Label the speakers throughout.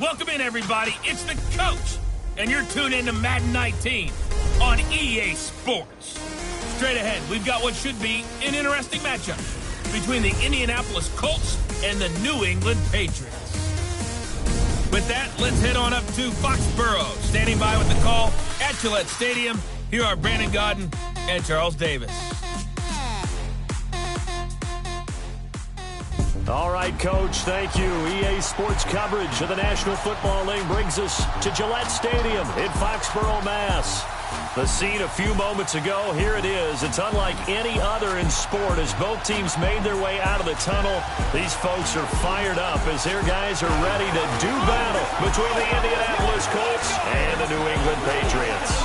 Speaker 1: Welcome in, everybody. It's the coach, and you're tuned in to Madden 19 on EA Sports. Straight ahead, we've got what should be an interesting matchup between the Indianapolis Colts and the New England Patriots. With that, let's head on up to Foxborough. Standing by with the call at Gillette Stadium, here are Brandon Gaudin and Charles Davis.
Speaker 2: All right, Coach, thank you. EA Sports coverage of the National Football League brings us to Gillette Stadium in Foxborough, Mass. The scene a few moments ago, here it is. It's unlike any other in sport as both teams made their way out of the tunnel. These folks are fired up as their guys are ready to do battle between the Indianapolis Colts and the New England Patriots.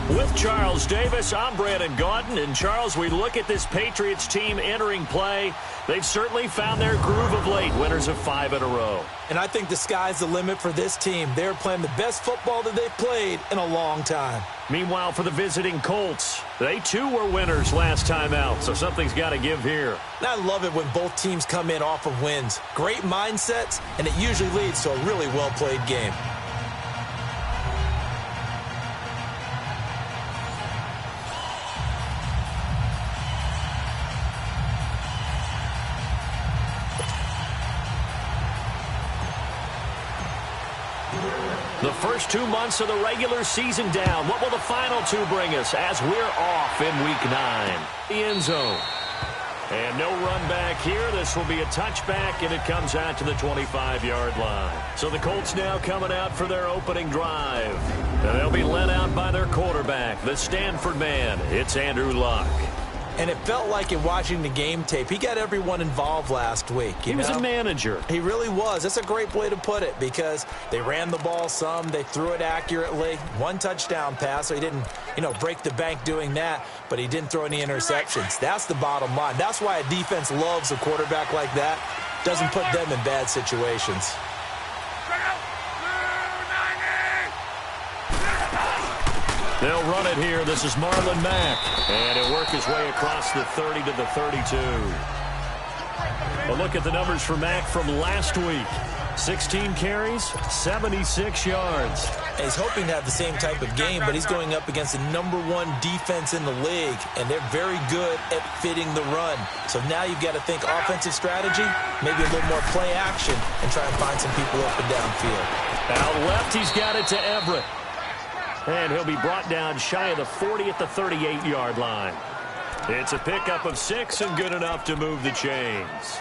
Speaker 2: With Charles Davis, I'm Brandon Gaudin. And, Charles, we look at this Patriots team entering play. They've certainly found their groove of late, winners of 5 in a row.
Speaker 3: And I think the sky's the limit for this team. They're playing the best football that they've played in a long time.
Speaker 2: Meanwhile, for the visiting Colts, they too were winners last time out, so something's got to give here.
Speaker 3: And I love it when both teams come in off of wins. Great mindsets, and it usually leads to a really well-played game.
Speaker 2: The first 2 months of the regular season down. What will the final 2 bring us as we're off in Week 9? The end zone. And no run back here. This will be a touchback, and it comes out to the 25-yard line. So the Colts now coming out for their opening drive. And they'll be led out by their quarterback, the Stanford man. It's Andrew Luck.
Speaker 3: And it felt like in watching the game tape, he got everyone involved last week.
Speaker 2: He was a manager.
Speaker 3: He really was. That's a great way to put it because they ran the ball some. They threw it accurately. 1 touchdown pass, so he didn't, break the bank doing that, but he didn't throw any interceptions. That's the bottom line. That's why a defense loves a quarterback like that. Doesn't put them in bad situations.
Speaker 2: They'll run it here. This is Marlon Mack. And he'll work his way across the 30 to the 32. A look at the numbers for Mack from last week. 16 carries, 76 yards.
Speaker 3: And he's hoping to have the same type of game, but he's going up against the #1 defense in the league, and they're very good at fitting the run. So now you've got to think offensive strategy, maybe a little more play action, and try and find some people up and downfield.
Speaker 2: Out left, he's got it to Everett. And he'll be brought down shy of the 40 at the 38-yard line. It's a pickup of 6 and good enough to move the chains.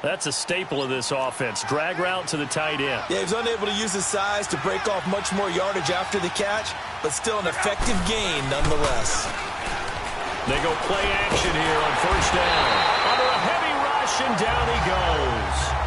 Speaker 2: That's a staple of this offense. Drag route to the tight end.
Speaker 3: Yeah, he was unable to use his size to break off much more yardage after the catch, but still an effective gain nonetheless.
Speaker 2: They go play action here on first down. Under a heavy rush, and down he goes.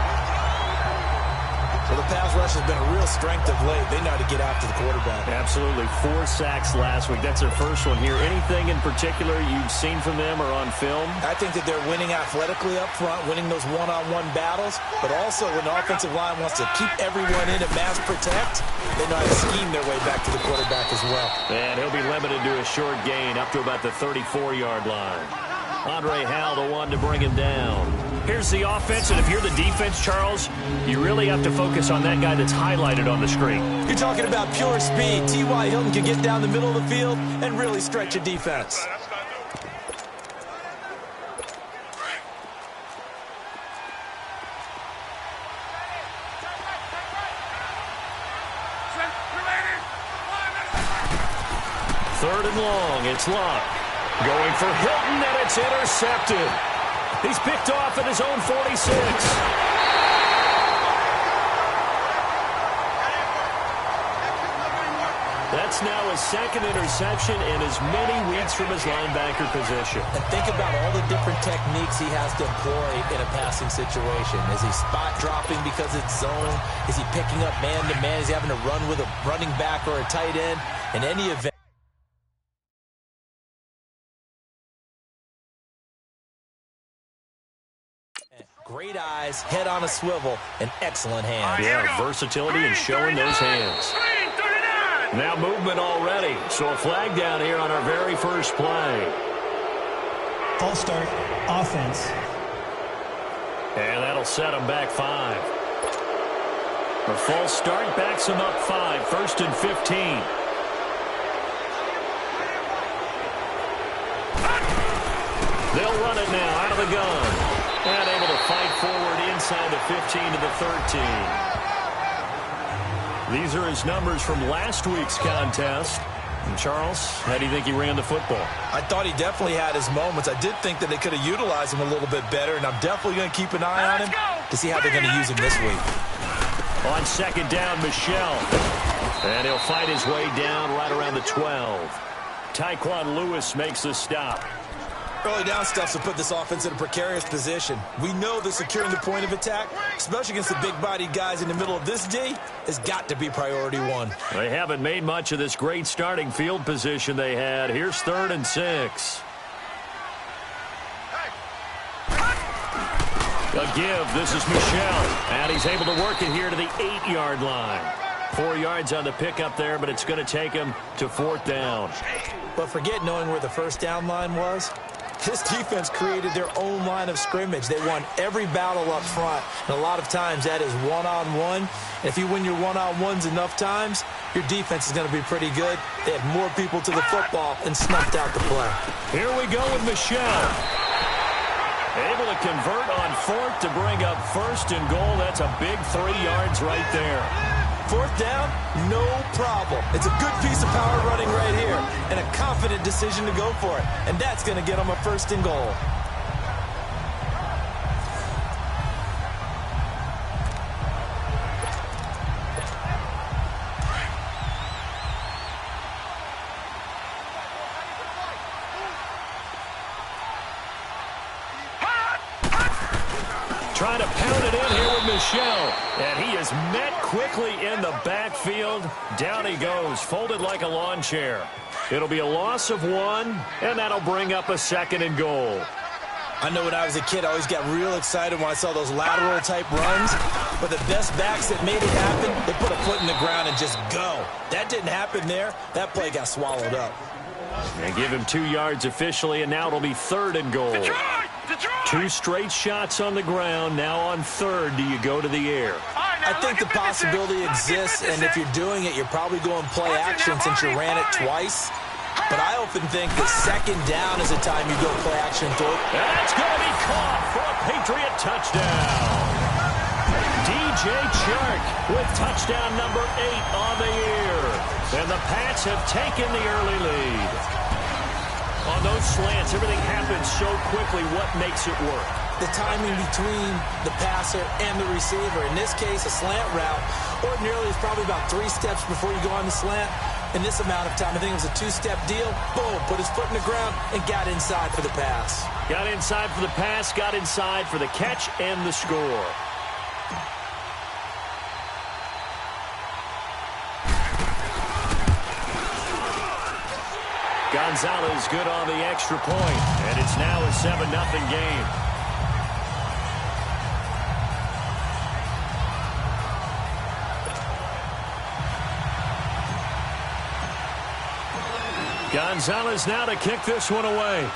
Speaker 3: So the pass rush has been a real strength of late. They know how to get after the quarterback.
Speaker 2: Absolutely. 4 sacks last week. That's their first one here. Anything in particular you've seen from them or on film?
Speaker 3: I think that they're winning athletically up front, winning those one-on-one battles, but also when the offensive line wants to keep everyone in and mass protect, they know how to scheme their way back to the quarterback as well.
Speaker 2: And he'll be limited to a short gain up to about the 34-yard line. Andre Howell, the one to bring him down. Here's the offense, and if you're the defense, Charles, you really have to focus on that guy that's highlighted on the screen.
Speaker 3: You're talking about pure speed. T.Y. Hilton can get down the middle of the field and really stretch a defense.
Speaker 2: Third and long, it's Luck. Going for Hilton, and it's intercepted. He's picked off at his own 46. That's now his second interception in as many weeks from his linebacker position.
Speaker 3: And think about all the different techniques he has to employ in a passing situation. Is he spot dropping because it's zone? Is he picking up man-to-man? Is he having to run with a running back or a tight end? In any event, great eyes, head on a swivel, and excellent hands.
Speaker 2: Yeah, versatility and showing those hands. Now movement already, so a flag down here on our very first play.
Speaker 4: False start, offense.
Speaker 2: And that'll set them back 5. A false start backs him up 5, 1st and 15. They'll run it now out of the gun. And able to fight forward inside the 15 to the 13. These are his numbers from last week's contest. And Charles, how do you think he ran the football?
Speaker 3: I thought he definitely had his moments. I did think that they could have utilized him a little bit better, and I'm definitely going to keep an eye on him to see how they're going to use him this week.
Speaker 2: On 2nd down, Michelle. And he'll fight his way down right around the 12. Tyquan Lewis makes the stop.
Speaker 3: Early down stuffs will put this offense in a precarious position. We know that securing the point of attack, especially against the big-bodied guys in the middle of this D, has got to be priority one.
Speaker 2: They haven't made much of this great starting field position they had. Here's 3rd and 6. A give. This is Michelle. And he's able to work it here to the 8-yard line. 4 yards on the pickup there, but it's going to take him to 4th down.
Speaker 3: But forget knowing where the first down line was. This defense created their own line of scrimmage. They won every battle up front, and a lot of times that is one-on-one. And if you win your one-on-ones enough times, your defense is going to be pretty good. They had more people to the football and snuffed out the play.
Speaker 2: Here we go with Michelle. Able to convert on 4th to bring up 1st and goal. That's a big 3 yards right there.
Speaker 3: 4th down, no problem. It's a good piece of power running right here and a confident decision to go for it. And that's going to get them a 1st and goal.
Speaker 2: Trying to pound it in here with Michelle. And he is met quickly in the backfield. Down he goes, folded like a lawn chair. It'll be a loss of 1, and that'll bring up a 2nd and goal.
Speaker 3: I know when I was a kid, I always got real excited when I saw those lateral-type runs. But the best backs that made it happen, they put a foot in the ground and just go. That didn't happen there. That play got swallowed up.
Speaker 2: They give him 2 yards officially, and now it'll be 3rd and goal.
Speaker 1: Detroit!
Speaker 2: 2 straight shots on the ground. Now on 3rd, do you go to the air?
Speaker 3: I think the possibility exists, and if you're doing it, you're probably going play action since you ran it twice. But I often think that 2nd down is the time you go play action through.
Speaker 2: That's going to be caught for a Patriot touchdown. DJ Chark with touchdown number 8 on the year. And the Pats have taken the early lead. On those slants, everything happens so quickly. What makes it work?
Speaker 3: The timing between the passer and the receiver. In this case, a slant route ordinarily is probably about 3 steps before you go on the slant. In this amount of time, I think it was a 2-step deal. Boom, put his foot in the ground and got inside for the pass.
Speaker 2: Got inside for the pass, got inside for the catch and the score. Gonzalez good on the extra point, and it's now a 7-0 game. Gonzalez now to kick this one away.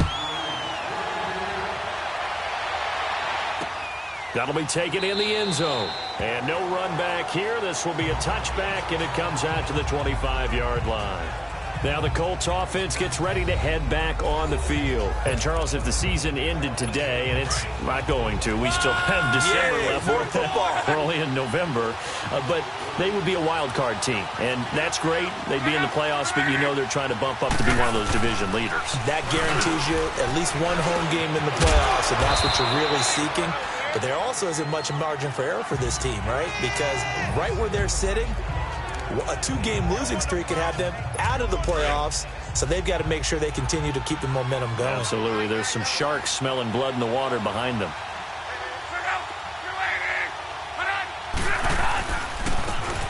Speaker 2: That'll be taken in the end zone. And no run back here. This will be a touchback, and it comes out to the 25-yard line. Now the Colts offense gets ready to head back on the field. And, Charles, if the season ended today, and it's not going to, we still have December left.
Speaker 3: More football.
Speaker 2: We're only in November. But they would be a wild card team. And that's great. They'd be in the playoffs, but you know they're trying to bump up to be one of those division leaders.
Speaker 3: That guarantees you at least one home game in the playoffs, and that's what you're really seeking. But there also isn't much margin for error for this team, right? Because right where they're sitting, a 2-game losing streak could have them out of the playoffs, so they've got to make sure they continue to keep the momentum going.
Speaker 2: Absolutely. There's some sharks smelling blood in the water behind them.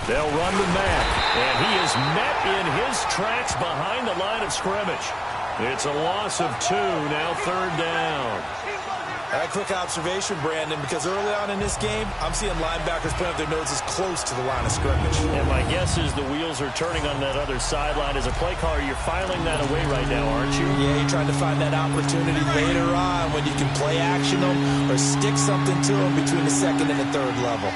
Speaker 2: They'll run with Matt, and he is met in his tracks behind the line of scrimmage. It's a loss of 2, now 3rd down.
Speaker 3: A quick observation, Brandon, because early on in this game, I'm seeing linebackers putting up their noses close to the line of scrimmage.
Speaker 2: And my guess is the wheels are turning on that other sideline. As a play caller, you're filing that away right now, aren't you?
Speaker 3: Yeah, you're trying to find that opportunity later on when you can play action them or stick something to them between the 2nd and the 3rd level.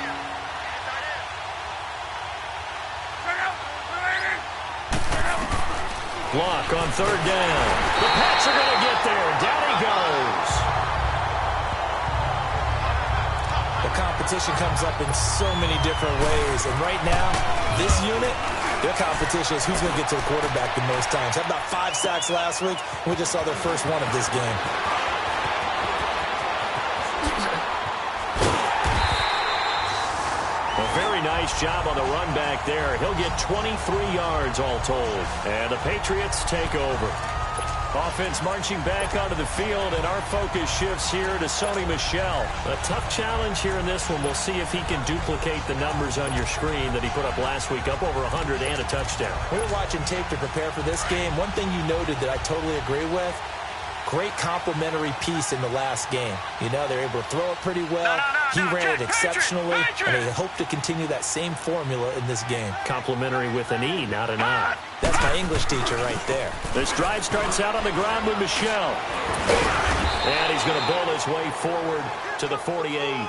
Speaker 2: block on third down. The Pats are going to get there. Down he goes.
Speaker 3: The competition comes up in so many different ways. And right now, this unit, their competition is who's going to get to the quarterback the most times. Had about 5 sacks last week. We just saw their first one of this game.
Speaker 2: A very nice job on the run back there. He'll get 23 yards all told. And the Patriots take over. Offense marching back onto the field, and our focus shifts here to Sony Michel. A tough challenge here in this one. We'll see if he can duplicate the numbers on your screen that he put up last week, up over 100 and a touchdown.
Speaker 3: We were watching tape to prepare for this game. One thing you noted that I totally agree with, great complimentary piece in the last game. You know, they're able to throw it pretty well. He ran it exceptionally, and they hope to continue that same formula in this game.
Speaker 2: Complimentary with an E, not an I.
Speaker 3: That's my English teacher right there.
Speaker 2: This drive starts out on the ground with Michel. And he's going to bowl his way forward to the 48.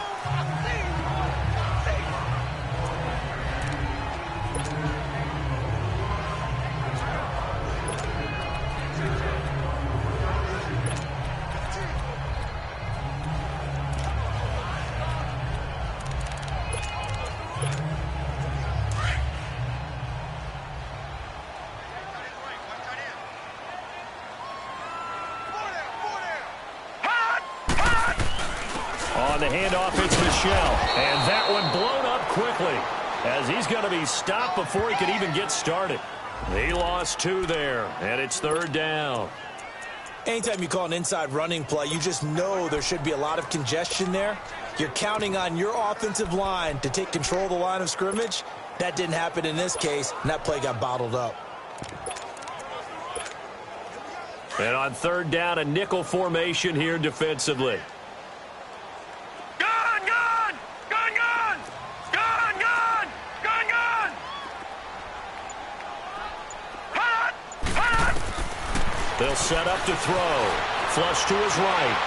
Speaker 2: On the handoff, it's Michel. And that one blown up quickly as he's going to be stopped before he could even get started. He lost 2 there, and it's third down.
Speaker 3: Anytime you call an inside running play, you just know there should be a lot of congestion there. You're counting on your offensive line to take control of the line of scrimmage. That didn't happen in this case, and that play got bottled up.
Speaker 2: And on third down, a nickel formation here defensively. They'll set up to throw. Flush to his right.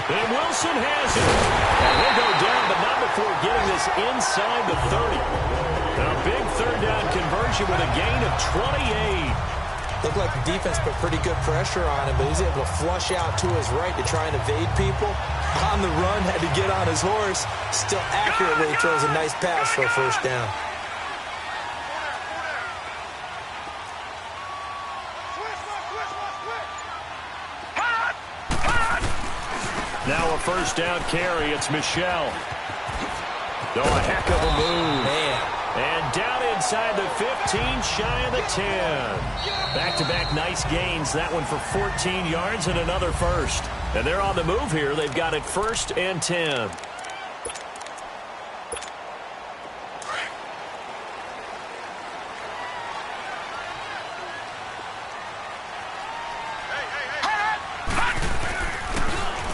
Speaker 2: And Wilson has it. And he'll go down, but not before getting this inside the 30. A big third down conversion with a gain of 28.
Speaker 3: Looked like the defense put pretty good pressure on him, but he's able to flush out to his right to try and evade people. On the run, had to get on his horse. Still accurately throws a nice pass for a first down.
Speaker 2: Now a first down carry. It's Michel. Oh, a heck of a move.
Speaker 3: Man.
Speaker 2: And down inside the 15, shy of the 10. Back-to-back nice gains. That one for 14 yards and another first. And they're on the move here. They've got it 1st and 10.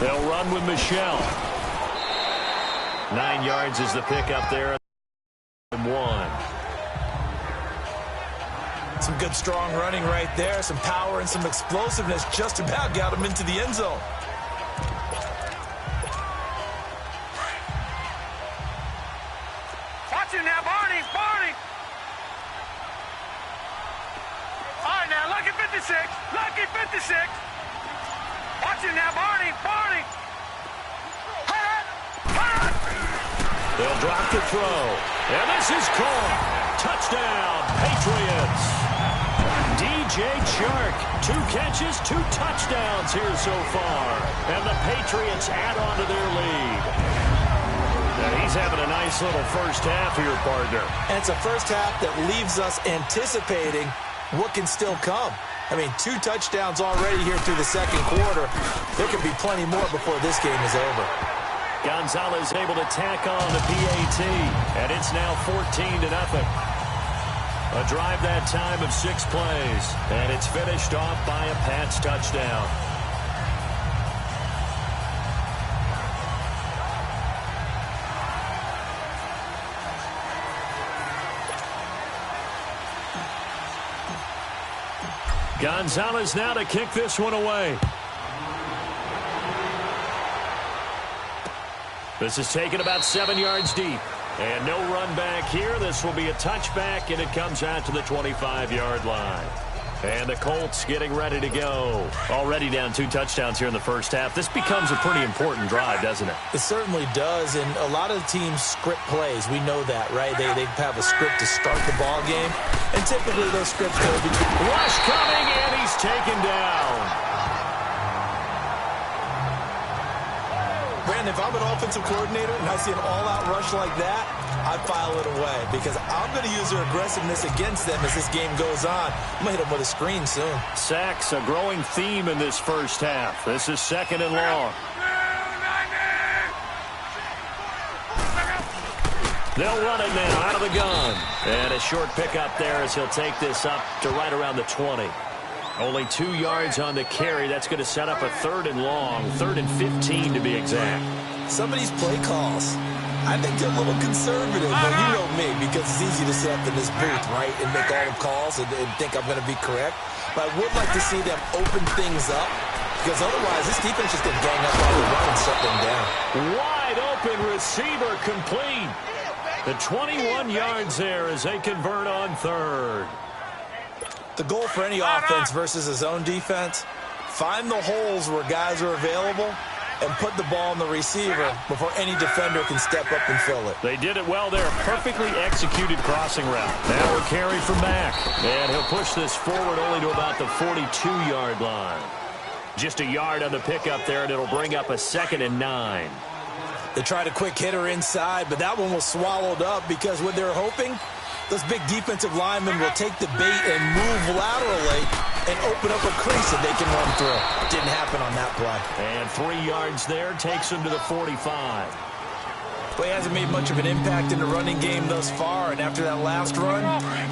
Speaker 2: They'll run with Michel. 9 yards is the pickup there. And 1.
Speaker 3: Some good, strong running right there. Some power and some explosiveness just about got him into the end zone.
Speaker 5: Watch him now, Barney. Barney. All right, now, lucky 56. Lucky 56. Watch him now, Barney. Barney.
Speaker 2: They'll drop the throw. And this is caught. Touchdown, Patriots. DJ Chark, 2 catches, 2 touchdowns here so far. And the Patriots add on to their lead. And he's having a nice little first half here, partner.
Speaker 3: And it's a first half that leaves us anticipating what can still come. I mean, 2 touchdowns already here through the second quarter. There could be plenty more before this game is over.
Speaker 2: Gonzalez able to tack on the PAT, and it's now 14-0. A drive that time of 6 plays, and it's finished off by a Pats touchdown. Gonzalez now to kick this one away. This is taken about 7 yards deep. And no run back here. This will be a touchback, and it comes out to the 25-yard line. And the Colts getting ready to go. Already down 2 touchdowns here in the first half. This becomes a pretty important drive, doesn't it?
Speaker 3: It certainly does, and a lot of teams script plays. We know that, right? They have a script to start the ball game, and typically those scripts go between...
Speaker 2: Rush coming, and he's taken down.
Speaker 3: Brandon, if I'm an offensive coordinator and I see an all-out rush like that, I file it away because I'm going to use their aggressiveness against them as this game goes on. I'm going to hit them with a screen soon.
Speaker 2: Sacks, a growing theme in this first half. This is 2nd and long. They'll run it now out of the gun. And a short pickup there as he'll take this up to right around the 20. Only 2 yards on the carry. That's going to set up a 3rd and long, 3rd and 15 to be exact.
Speaker 3: Some of these play calls, I think they're a little conservative. But you know me, because it's easy to sit up in this booth, right, and make all the calls and think I'm going to be correct. But I would like to see them open things up, because otherwise this defense just going to gang up on the run and shut them down.
Speaker 2: Wide open receiver complete. The 21 yards there as they convert on 3rd.
Speaker 3: The goal for any offense versus a zone defense, find the holes where guys are available and put the ball on the receiver before any defender can step up and fill it.
Speaker 2: They did it well there. Perfectly executed crossing route. Now a carry from Mack. And he'll push this forward only to about the 42-yard line. Just a yard on the pickup there, and it'll bring up a 2nd and 9.
Speaker 3: They tried a quick hitter inside, but that one was swallowed up because what they're hoping, those big defensive linemen will take the bait and move laterally and open up a crease that they can run through. Didn't happen on that play.
Speaker 2: And 3 yards there takes him to the 45.
Speaker 3: Well, he hasn't made much of an impact in the running game thus far, and after that last run,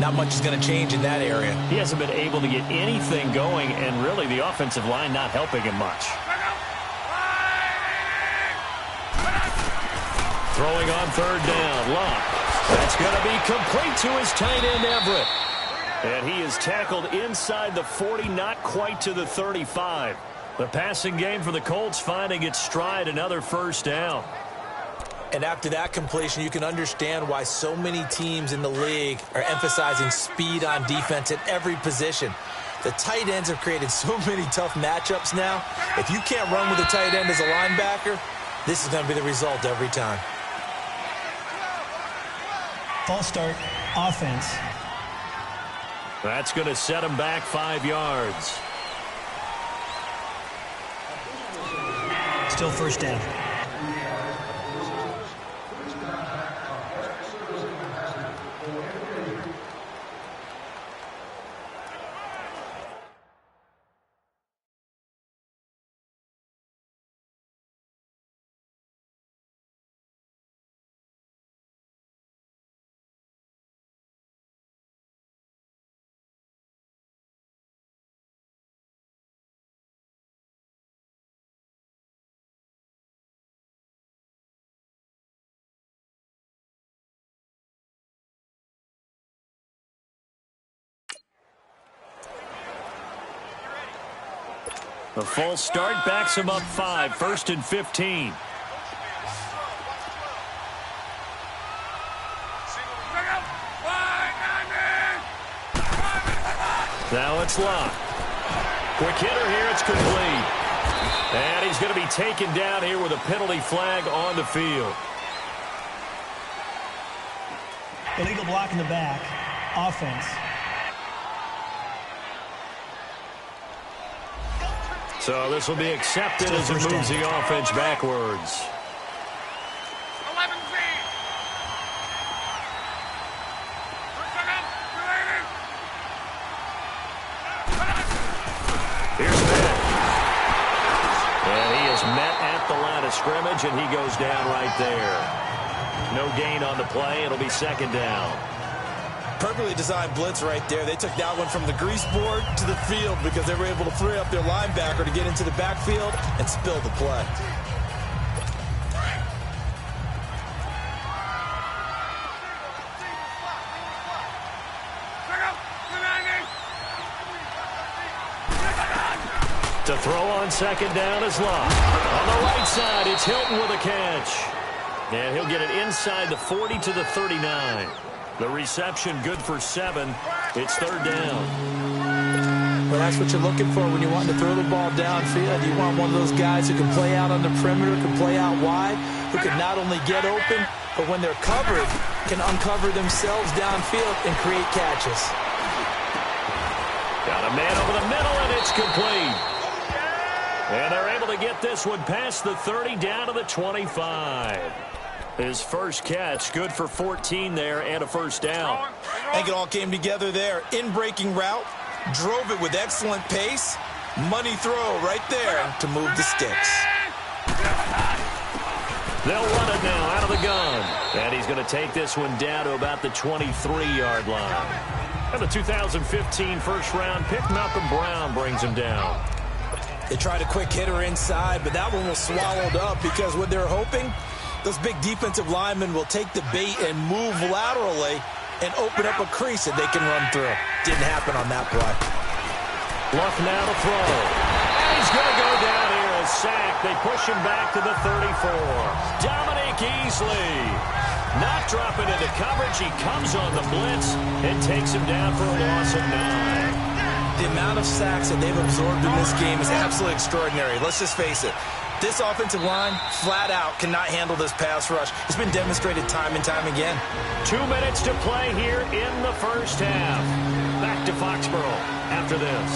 Speaker 3: not much is going to change in that area.
Speaker 2: He hasn't been able to get anything going, and really the offensive line not helping him much. Throwing on 3rd down, Locke. That's going to be complete to his tight end, Everett. And he is tackled inside the 40, not quite to the 35. The passing game for the Colts finding its stride, another 1st down.
Speaker 3: And after that completion, you can understand why so many teams in the league are emphasizing speed on defense at every position. The tight ends have created so many tough matchups now. If you can't run with a tight end as a linebacker, this is going to be the result every time.
Speaker 4: False start, offense.
Speaker 2: That's going to set him back 5 yards.
Speaker 4: Still 1st down.
Speaker 2: The false start backs him up 5, 1st and 15. Now it's Locke. Quick hitter here, it's complete. And he's going to be taken down here with a penalty flag on the field.
Speaker 4: Illegal block in the back, offense.
Speaker 2: So this will be accepted as it moves the offense backwards.
Speaker 5: 11 feet.
Speaker 2: Here's Matt. And he is met at the line of scrimmage, and he goes down right there. No gain on the play. It'll be 2nd down.
Speaker 3: Perfectly designed blitz right there. They took that one from the grease board to the field because they were able to free up their linebacker to get into the backfield and spill the play.
Speaker 2: To throw on 2nd down is Locke. On the right side, it's Hilton with a catch. And he'll get it inside the 40 to the 39. The reception good for 7. It's 3rd down.
Speaker 3: Well, that's what you're looking for when you want to throw the ball downfield. You want one of those guys who can play out on the perimeter, can play out wide, who can not only get open, but when they're covered, can uncover themselves downfield and create catches.
Speaker 2: Got a man over the middle, and it's complete. And they're able to get this one past the 30 down to the 25. His first catch, good for 14 there and a first down.
Speaker 3: I think it all came together there. In-breaking route, drove it with excellent pace. Money throw right there to move the sticks.
Speaker 2: They'll run it now out of the gun. And he's going to take this one down to about the 23-yard line. And the 2015 first-round pick, Malcolm Brown, brings him down.
Speaker 3: They tried a quick hitter inside, but that one was swallowed up because what they're hoping, those big defensive linemen will take the bait and move laterally and open up a crease that they can run through. Didn't happen on that play.
Speaker 2: Luck now to throw. And he's going to go down here, a sack. They push him back to the 34. Dominic Easley not dropping into coverage. He comes on the blitz and takes him down for a loss of 9.
Speaker 3: The amount of sacks that they've absorbed in this game is absolutely extraordinary. Let's just face it. This offensive line, flat out, cannot handle this pass rush. It's been demonstrated time and time again.
Speaker 2: 2 minutes to play here in the first half. Back to Foxborough after this.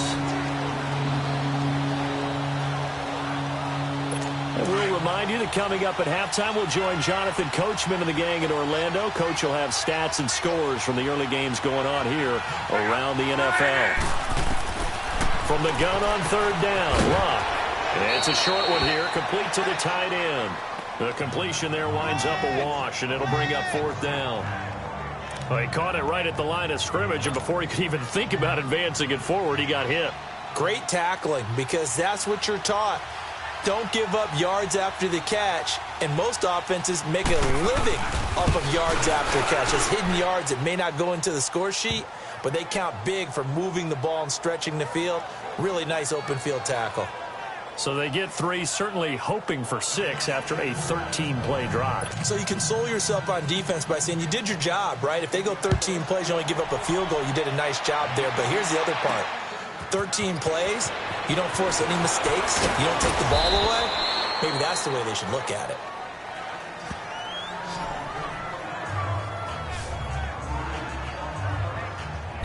Speaker 2: And we'll remind you that coming up at halftime, we'll join Jonathan Coachman and the gang in Orlando. Coach will have stats and scores from the early games going on here around the NFL. From the gun on third down, Luck. And it's a short one here, complete to the tight end. The completion there winds up a wash, and it'll bring up fourth down. Well, he caught it right at the line of scrimmage, and before he could even think about advancing it forward, he got hit.
Speaker 3: Great tackling, because that's what you're taught. Don't give up yards after the catch, and most offenses make a living off of yards after catch. It's hidden yards that may not go into the score sheet, but they count big for moving the ball and stretching the field. Really nice open field tackle.
Speaker 2: So they get 3, certainly hoping for 6 after a 13-play drive.
Speaker 3: So you console yourself on defense by saying you did your job, right? If they go 13 plays, you only give up a field goal, you did a nice job there. But here's the other part. 13 plays, you don't force any mistakes, you don't take the ball away. Maybe that's the way they should look at it.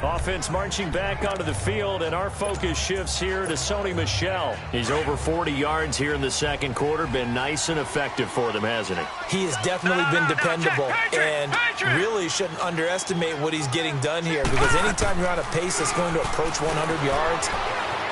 Speaker 2: Offense marching back onto the field, and our focus shifts here to Sony Michel. He's over 40 yards here in the second quarter. Been nice and effective for them, hasn't he?
Speaker 3: He has definitely been dependable, and really shouldn't underestimate what he's getting done here, because anytime you're on a pace that's going to approach 100 yards,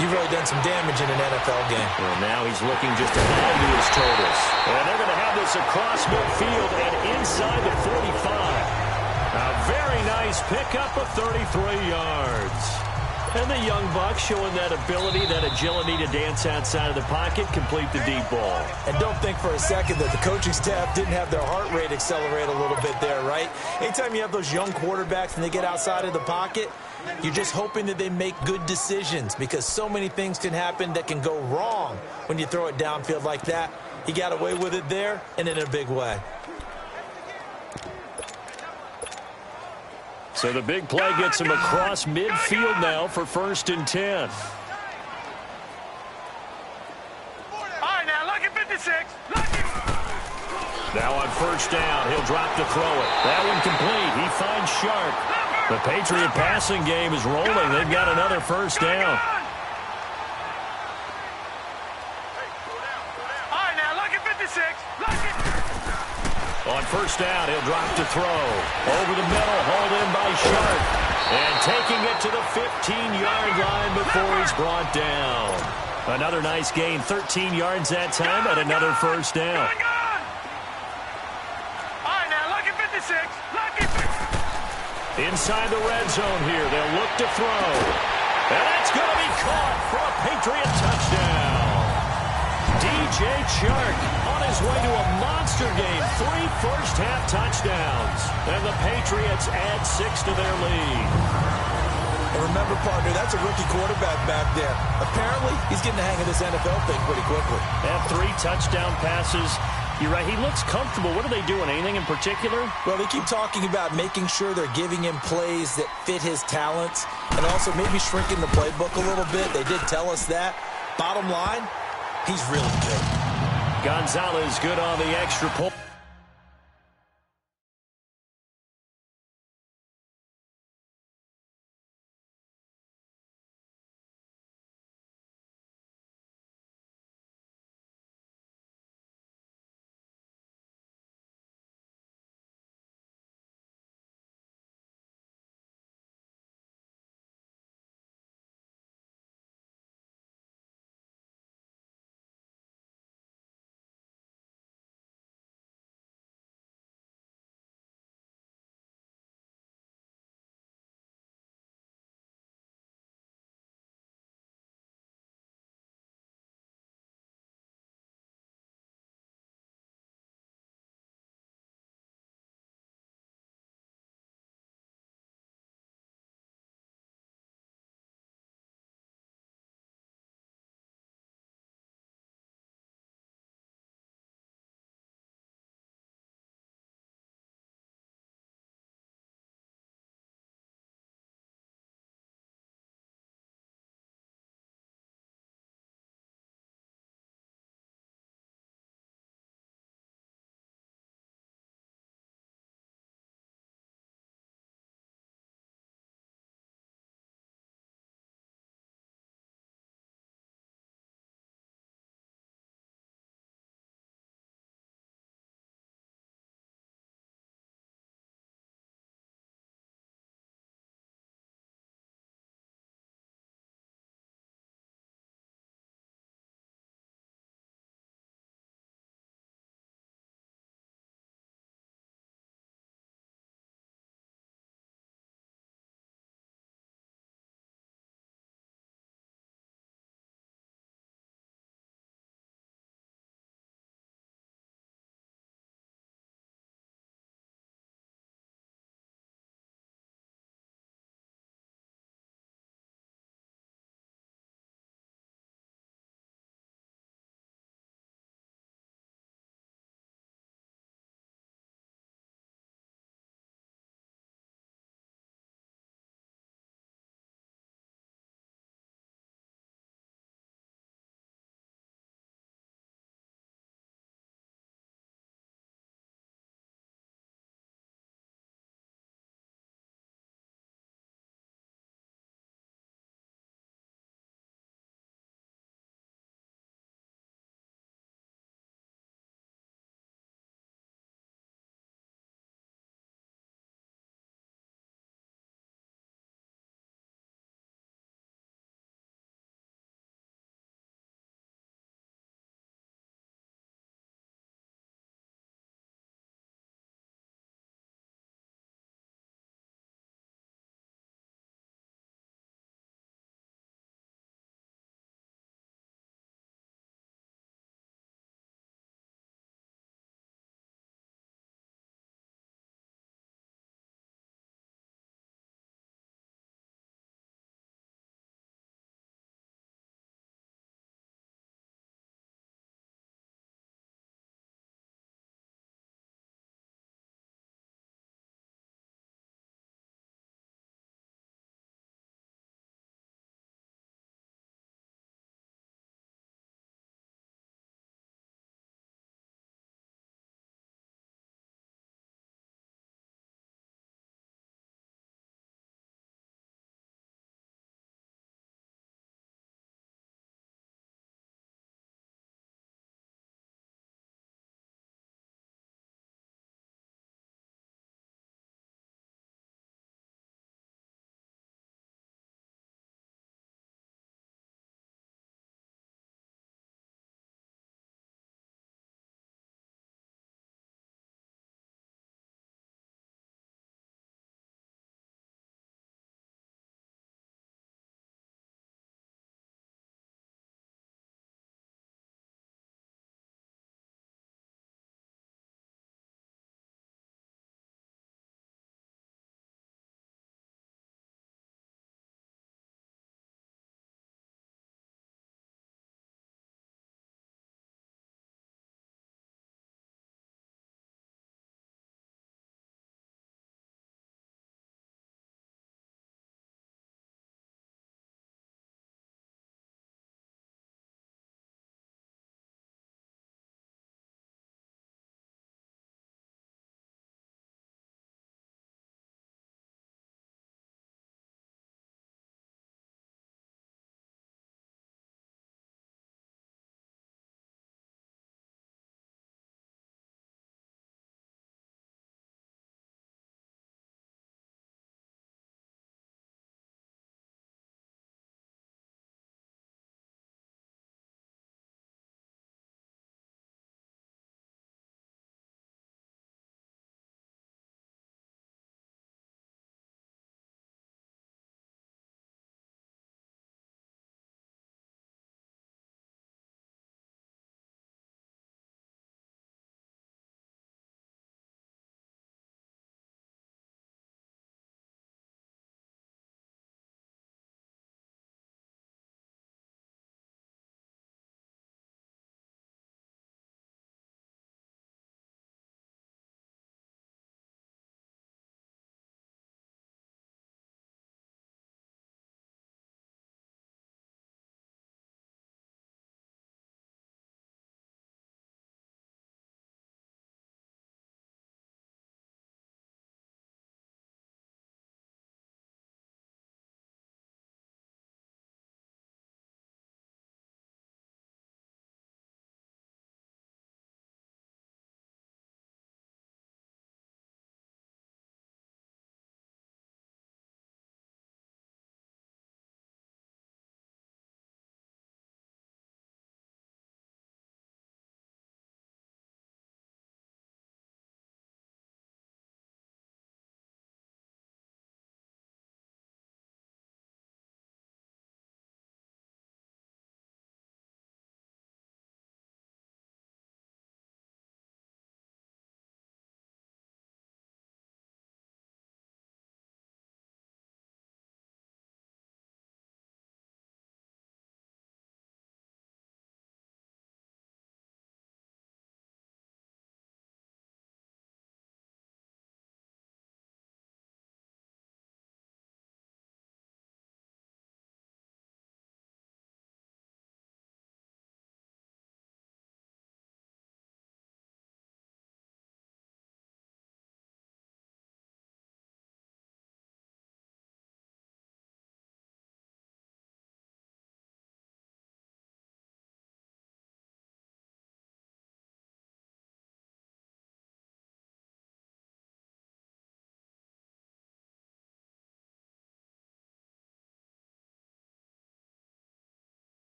Speaker 3: you've really done some damage in an NFL game.
Speaker 2: Well, now he's looking just to add to his totals. And they're going to have this across midfield and inside the 45. A very nice pickup of 33 yards. And the young buck showing that ability, that agility to dance outside of the pocket, complete the deep ball.
Speaker 3: And don't think for a second that the coaching staff didn't have their heart rate accelerate a little bit there, right? Anytime you have those young quarterbacks and they get outside of the pocket, you're just hoping that they make good decisions, because so many things can happen that can go wrong when you throw it downfield like that. He got away with it there and in a big way.
Speaker 2: So the big play gets him across midfield now for 1st and 10.
Speaker 5: All right, now, look at 56.
Speaker 2: Now on 1st down, he'll drop to throw it. That one complete. He finds Sharp. The Patriot passing game is rolling. They've got another 1st down.
Speaker 5: All right, now, look at 56. Look at...
Speaker 2: On 1st down, he'll drop to throw. Over the middle, hauled in by Sharp. And taking it to the 15-yard line before he's brought down. Another nice gain, 13 yards that time, and another 1st down.
Speaker 5: All right, now, look at 56. Look at 56.
Speaker 2: Inside the red zone here, they'll look to throw. And that's going to be caught for a Patriot touchdown. DJ Chark on his way to a monster game. 3 first-half touchdowns. And the Patriots add 6 to their lead.
Speaker 3: And remember, partner, that's a rookie quarterback back there. Apparently, he's getting the hang of this NFL thing pretty quickly.
Speaker 2: Had 3 touchdown passes You're right. He looks comfortable. What are they doing? Anything in particular?
Speaker 3: Well, they keep talking about making sure they're giving him plays that fit his talents and also maybe shrinking the playbook a little bit. They did tell us that. Bottom line, he's really good.
Speaker 2: Gonzalez good on the extra point.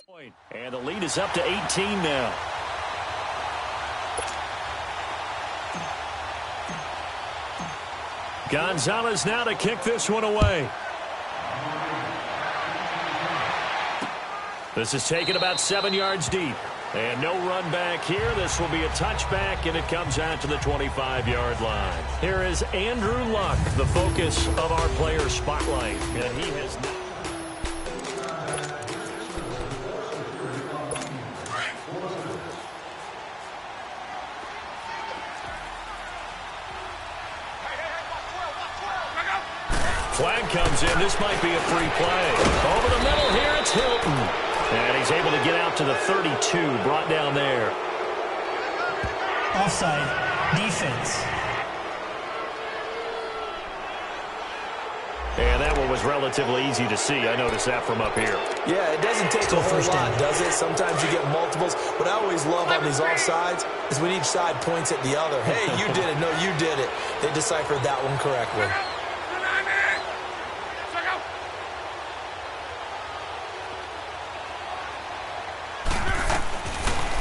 Speaker 2: And the lead is up to 18 now. Gonzalez now to kick this one away. This is taken about 7 yards deep. And no run back here. This will be a touchback, and it comes out to the 25-yard line. Here is Andrew Luck, the focus of our player spotlight. And he has... Flag comes in. This might be a free play. Over the middle here, it's Hilton. And he's able to get out to the 32, brought down there.
Speaker 4: Offside. Defense.
Speaker 2: And that one was relatively easy to see. I noticed that from up here.
Speaker 3: Yeah, it doesn't take a whole lot, does it? Sometimes you get multiples. What I always love on these offsides is when each side points at the other. Hey, you did it. No, you did it. They deciphered that one correctly.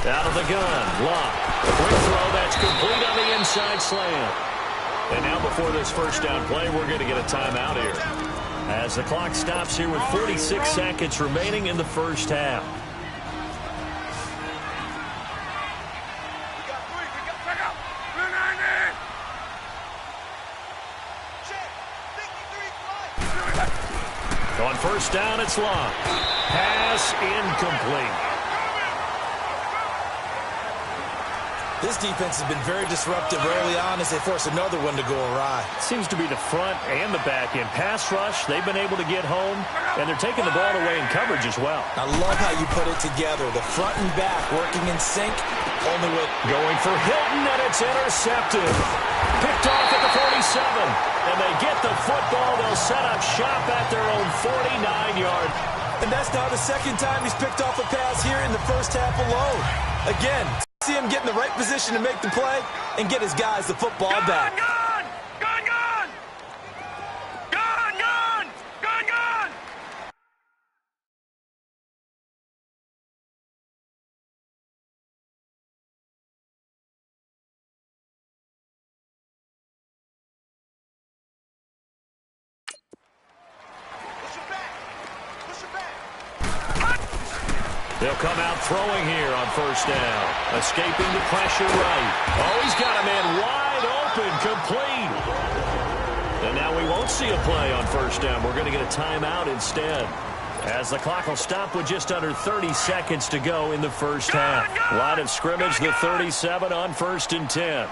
Speaker 2: Out of the gun, Luck. Quick throw, that's complete on the inside slant. And now before this first down play, we're going to get a timeout here. As the clock stops here with 46 seconds remaining in the first half. On first down, it's Luck. Pass incomplete.
Speaker 3: This defense has been very disruptive early on as they force another one to go awry.
Speaker 2: Seems to be the front and the back end. Pass rush, they've been able to get home, and they're taking the ball away in coverage as well.
Speaker 3: I love how you put it together. The front and back working in sync. Only with
Speaker 2: going for Hilton, and it's intercepted. Picked off at the 47, and they get the football. They'll set up shop at their own 49-yard.
Speaker 3: And that's now the second time he's picked off a pass here in the first half alone. Again, see him get in the right position to make the play and get his guys the football back.
Speaker 2: They'll come out throwing here on first down. Escaping the pressure right. Oh, he's got a man wide open, complete. And now we won't see a play on first down. We're going to get a timeout instead. As the clock will stop with just under 30 seconds to go in the first half. Line of scrimmage, the 37 on 1st and 10.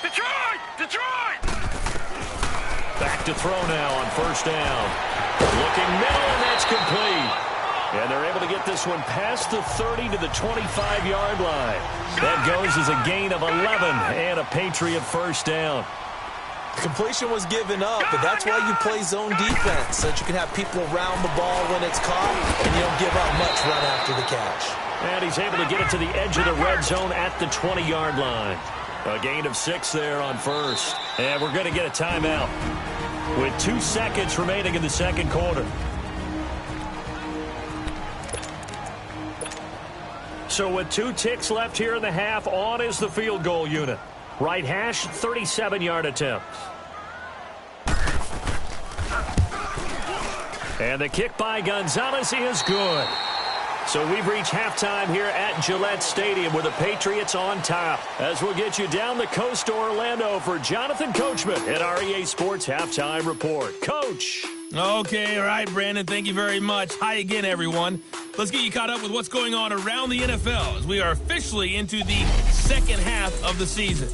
Speaker 5: Detroit!
Speaker 2: Back to throw now on first down. Looking middle, and that's complete. And they're able to get this one past the 30 to the 25-yard line. That goes as a gain of 11 and a Patriot first down.
Speaker 3: Completion was given up, but that's why you play zone defense, so that you can have people around the ball when it's caught, and you don't give up much run after the catch.
Speaker 2: And he's able to get it to the edge of the red zone at the 20-yard line. A gain of 6 there on first. And we're going to get a timeout with 2 seconds remaining in the second quarter. So with 2 ticks left here in the half, on is the field goal unit. Right hash, 37-yard attempt. And the kick by Gonzalez is good. So we've reached halftime here at Gillette Stadium with the Patriots on top. As we'll get you down the coast to Orlando for Jonathan Coachman at our EA Sports Halftime Report. Coach.
Speaker 1: Okay, all right, Brandon, thank you very much. Hi again, everyone. Let's get you caught up with what's going on around the NFL as we are officially into the second half of the season.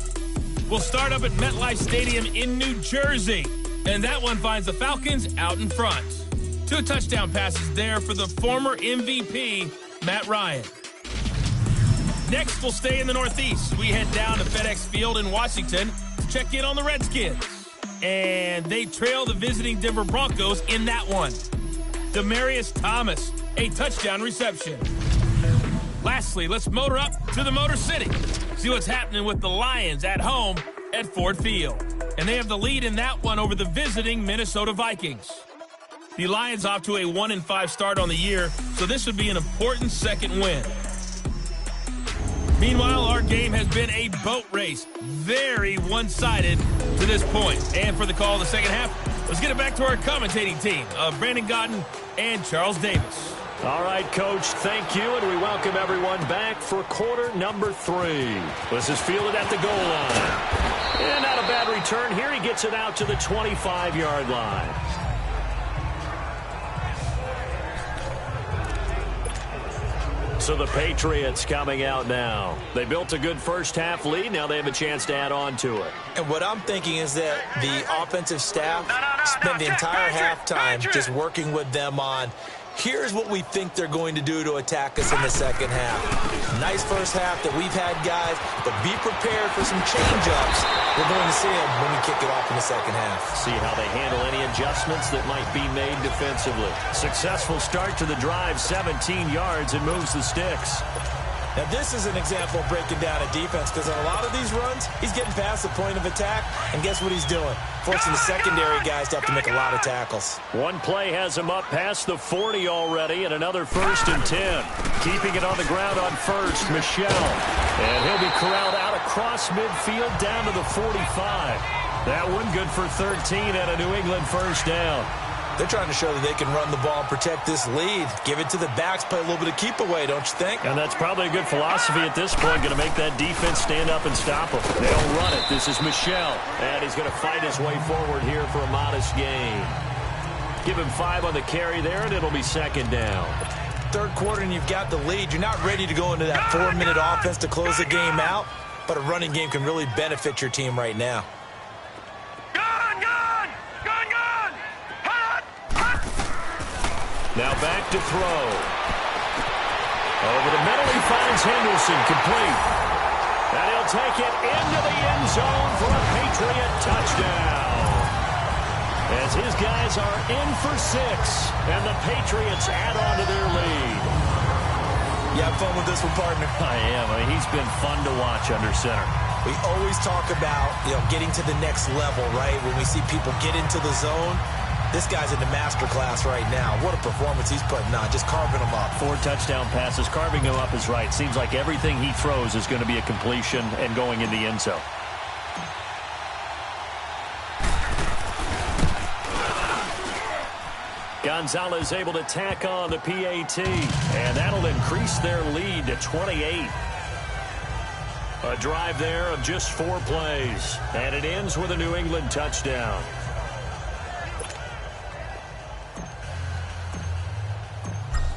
Speaker 1: We'll start up at MetLife Stadium in New Jersey, and that one finds the Falcons out in front. 2 touchdown passes there for the former MVP, Matt Ryan. Next, we'll stay in the Northeast. We head down to FedEx Field in Washington to check in on the Redskins. And they trail the visiting Denver Broncos in that one. Demaryius Thomas, a touchdown reception. Lastly, let's motor up to the Motor City. See what's happening with the Lions at home at Ford Field. And they have the lead in that one over the visiting Minnesota Vikings. The Lions off to a 1-5 start on the year, so this would be an important second win. Meanwhile, our game has been a boat race. Very one-sided to this point. And for the call of the second half, let's get it back to our commentating team of Brandon Godden and Charles Davis.
Speaker 2: All right, Coach, thank you, and we welcome everyone back for quarter number 3. This is fielded at the goal line. And not a bad return here. He gets it out to the 25-yard line. So the Patriots coming out now. They built a good first-half lead. Now they have a chance to add on to it.
Speaker 3: And what I'm thinking is that the offensive staff spent the entire halftime just working with them on, here's what we think they're going to do to attack us in the second half. Nice first half that we've had, guys, but be prepared for some change-ups. We're going to see them when we kick it off in the second half.
Speaker 2: See how they handle any adjustments that might be made defensively. Successful start to the drive, 17 yards, and moves the sticks.
Speaker 3: Now, this is an example of breaking down a defense because on a lot of these runs, he's getting past the point of attack, and guess what he's doing? Forcing the secondary guys to have to make a lot of tackles.
Speaker 2: One play has him up past the 40 already, and another 1st and 10. Keeping it on the ground on first, Michel. And he'll be corralled out across midfield down to the 45. That one good for 13 and a New England first down.
Speaker 3: They're trying to show that they can run the ball and protect this lead. Give it to the backs, play a little bit of keep away, don't you think?
Speaker 2: And that's probably a good philosophy at this point. Going to make that defense stand up and stop them. They'll run it. This is Michel. And he's going to fight his way forward here for a modest gain. Give him 5 on the carry there, and it'll be second down.
Speaker 3: Third quarter, and you've got the lead. You're not ready to go into that 4-minute offense to close the game out, but a running game can really benefit your team right now.
Speaker 2: Now back to throw. Over the middle, he finds Henderson, complete. And he'll take it into the end zone for a Patriot touchdown. As his guys are in for 6, and the Patriots add on to their lead.
Speaker 3: You have fun with this one, partner?
Speaker 2: I am. I mean, he's been fun to watch under center.
Speaker 3: We always talk about, getting to the next level, right? When we see people get into the zone, this guy's in the master class right now. What a performance he's putting on, just carving them up.
Speaker 2: 4 touchdown passes. Carving them up is right. Seems like everything he throws is going to be a completion and going in the end zone. Gonzalez able to tack on the PAT, and that'll increase their lead to 28. A drive there of just 4 plays, and it ends with a New England touchdown.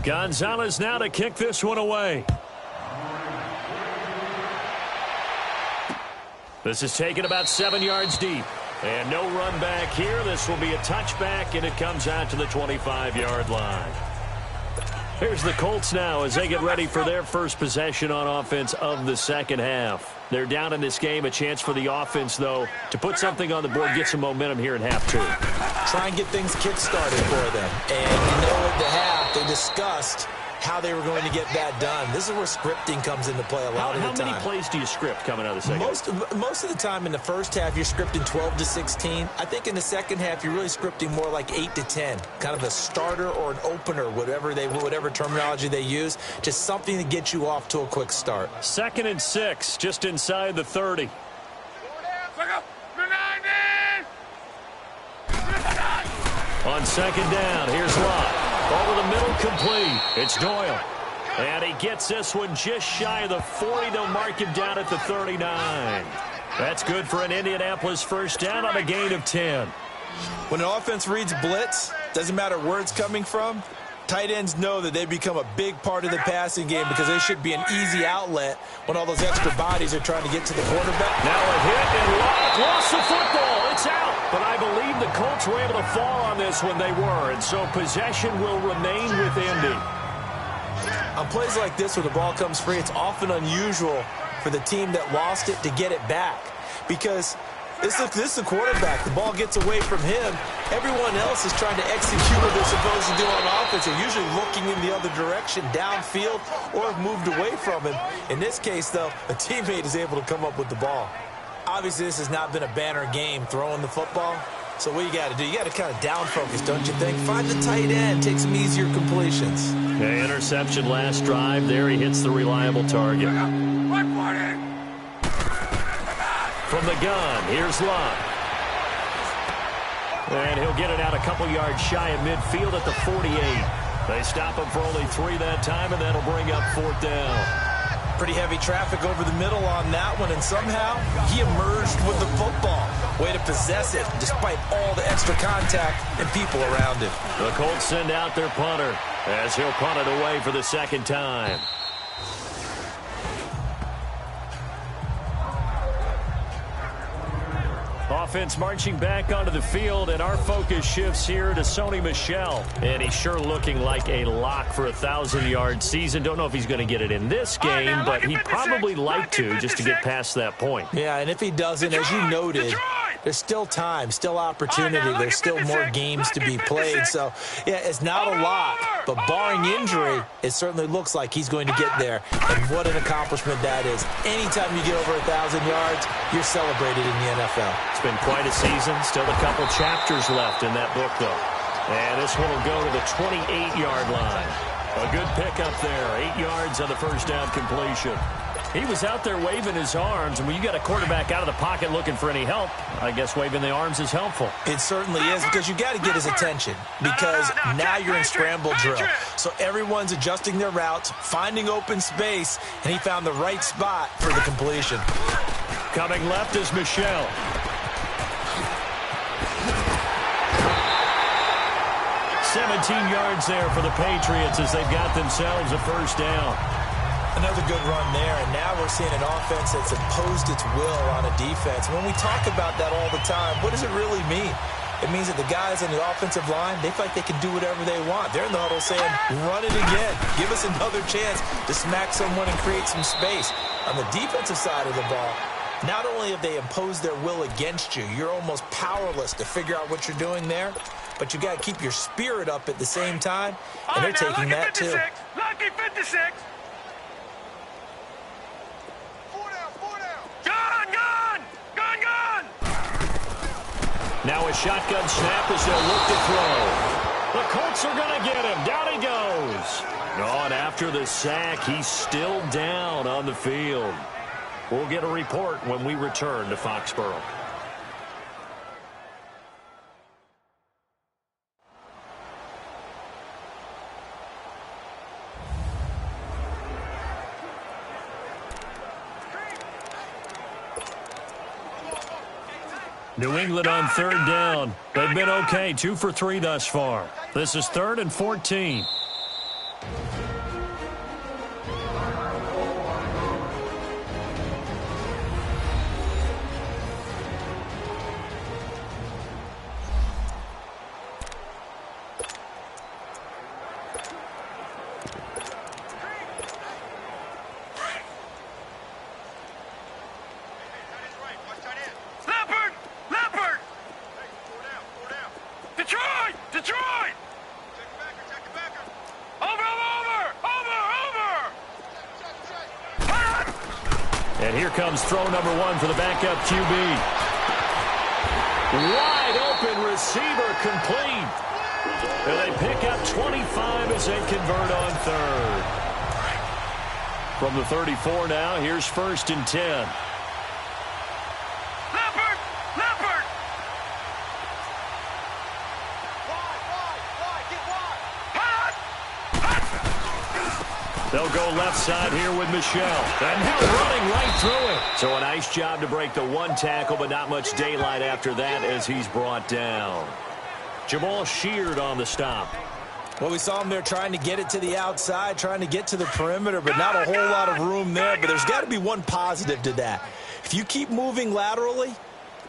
Speaker 2: Gonzalez now to kick this one away. This is taken about 7 yards deep. And no run back here. This will be a touchback, and it comes out to the 25-yard line. Here's the Colts now as they get ready for their first possession on offense of the second half. They're down in this game. A chance for the offense, though, to put something on the board, get some momentum here in half 2.
Speaker 3: Try and get things kick-started for them. And at the half, they discussed how they were going to get that done. This is where scripting comes into play a lot of the time.
Speaker 2: How many plays do you script coming out of the second?
Speaker 3: Most of the time in the first half, you're scripting 12 to 16. I think in the second half, you're really scripting more like 8 to 10. Kind of a starter or an opener, whatever terminology they use. Just something to get you off to a quick start.
Speaker 2: 2nd and 6, just inside the 30. On second down, here's Lott. Over the middle, complete. It's Doyle. And he gets this one just shy of the 40. They'll mark him down at the 39. That's good for an Indianapolis first down on a gain of 10.
Speaker 3: When an offense reads blitz, doesn't matter where it's coming from, tight ends know that they become a big part of the passing game because they should be an easy outlet when all those extra bodies are trying to get to the quarterback.
Speaker 2: Now a hit, and Lott lost the football. It's out. But I believe the Colts were able to fall on this when they were, and so possession will remain with Indy.
Speaker 3: On plays like this where the ball comes free, it's often unusual for the team that lost it to get it back because this is the quarterback. The ball gets away from him. Everyone else is trying to execute what they're supposed to do on offense. They're usually looking in the other direction, downfield, or have moved away from him. In this case, though, a teammate is able to come up with the ball. Obviously, this has not been a banner game throwing the football, So what you got to do, you got to kind of down focus, don't you think? Find the tight end, take some easier completions.
Speaker 2: Okay, interception last drive. There he hits the reliable target. From the gun, here's Love. And he'll get it out a couple yards shy of midfield at the 48. They stop him for only 3 that time, and that'll bring up 4th down.
Speaker 3: Pretty heavy traffic over the middle on that one, and somehow he emerged with the football. Way to possess it, despite all the extra contact and people around him.
Speaker 2: The Colts send out their punter as he'll punt it away for the 2nd time. Offense marching back onto the field, and our focus shifts here to Sony Michel. And he's sure looking like a lock for a 1,000-yard season. Don't know if he's going to get it in this game, but he'd probably like to just to get past that point.
Speaker 3: Yeah, and if he doesn't, as you noted, there's still time, still opportunity. There's still more games to be played. So, yeah, it's not a lot, but barring injury, it certainly looks like he's going to get there. And what an accomplishment that is. Anytime you get over 1,000 yards, you're celebrated in the NFL.
Speaker 2: It's been quite a season. Still a couple chapters left in that book, though. And this one will go to the 28-yard line. A good pickup there. 8 yards on the first down completion. He was out there waving his arms, and when you got a quarterback out of the pocket looking for any help, I guess waving the arms is helpful.
Speaker 3: It certainly is, because you got to get his attention, because now you're in scramble drill. So everyone's adjusting their routes, finding open space, and he found the right spot for the completion.
Speaker 2: Coming left is Michel. "17 yards there for the Patriots as they've got themselves a first down."
Speaker 3: Another good run there, and now we're seeing an offense that's imposed its will on a defense. When we talk about that all the time, what does it really mean? It means that the guys on the offensive line, they feel like they can do whatever they want. They're in the huddle saying, run it again. Give us another chance to smack someone and create some space. On the defensive side of the ball, not only have they imposed their will against you, you're almost powerless to figure out what you're doing there, but you got to keep your spirit up at the same time, and they're taking that too.
Speaker 5: Lucky 56.
Speaker 2: Now a shotgun snap as they'll look to throw. The Colts are going to get him. Down he goes. And after the sack, he's still down on the field. We'll get a report when we return to Foxborough. New England on 3rd down. They've been okay, 2 for 3 thus far. This is 3rd and 14. And here comes throw number 1 for the backup QB. Wide open receiver complete. And they pick up 25 as they convert on 3rd. From the 34 now, here's 1st and 10. They'll go left side here with Michel. And now running right through it. So a nice job to break the 1 tackle, but not much daylight after that as he's brought down. Jamal Sheard on the stop.
Speaker 3: Well, we saw him there trying to get it to the outside, trying to get to the perimeter, but not a whole lot of room there. But there's got to be one positive to that. If you keep moving laterally,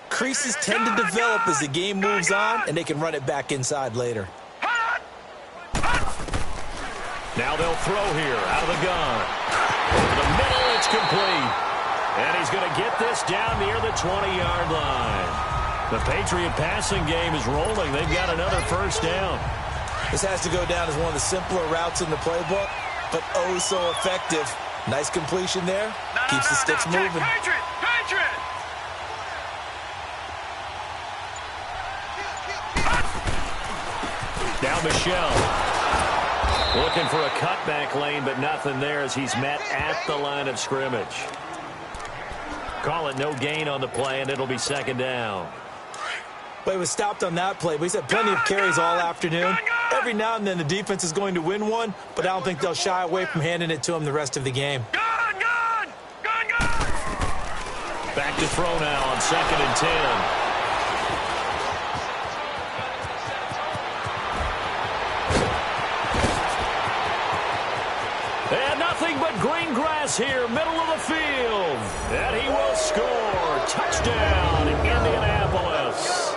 Speaker 3: creases tend to develop as the game moves on, and they can run it back inside later.
Speaker 2: Now they'll throw here out of the gun. Over the middle, it's complete. And he's going to get this down near the 20-yard line. The Patriot passing game is rolling. They've got another first down.
Speaker 3: This has to go down as one of the simpler routes in the playbook, but oh so effective. Nice completion there. Keeps the sticks moving.
Speaker 5: Patriot!
Speaker 2: now Michelle. Looking for a cutback lane, but nothing there as he's met at the line of scrimmage. Call it no gain on the play, and it'll be second down.
Speaker 3: Well, he was stopped on that play, but he's had plenty of carries all afternoon. Every now and then the defense is going to win one, but I don't think they'll shy away from handing it to him the rest of the game.
Speaker 2: Back to throw now on 2nd and 10. And nothing but green grass here, middle of the field. And he will score. Touchdown, Indianapolis.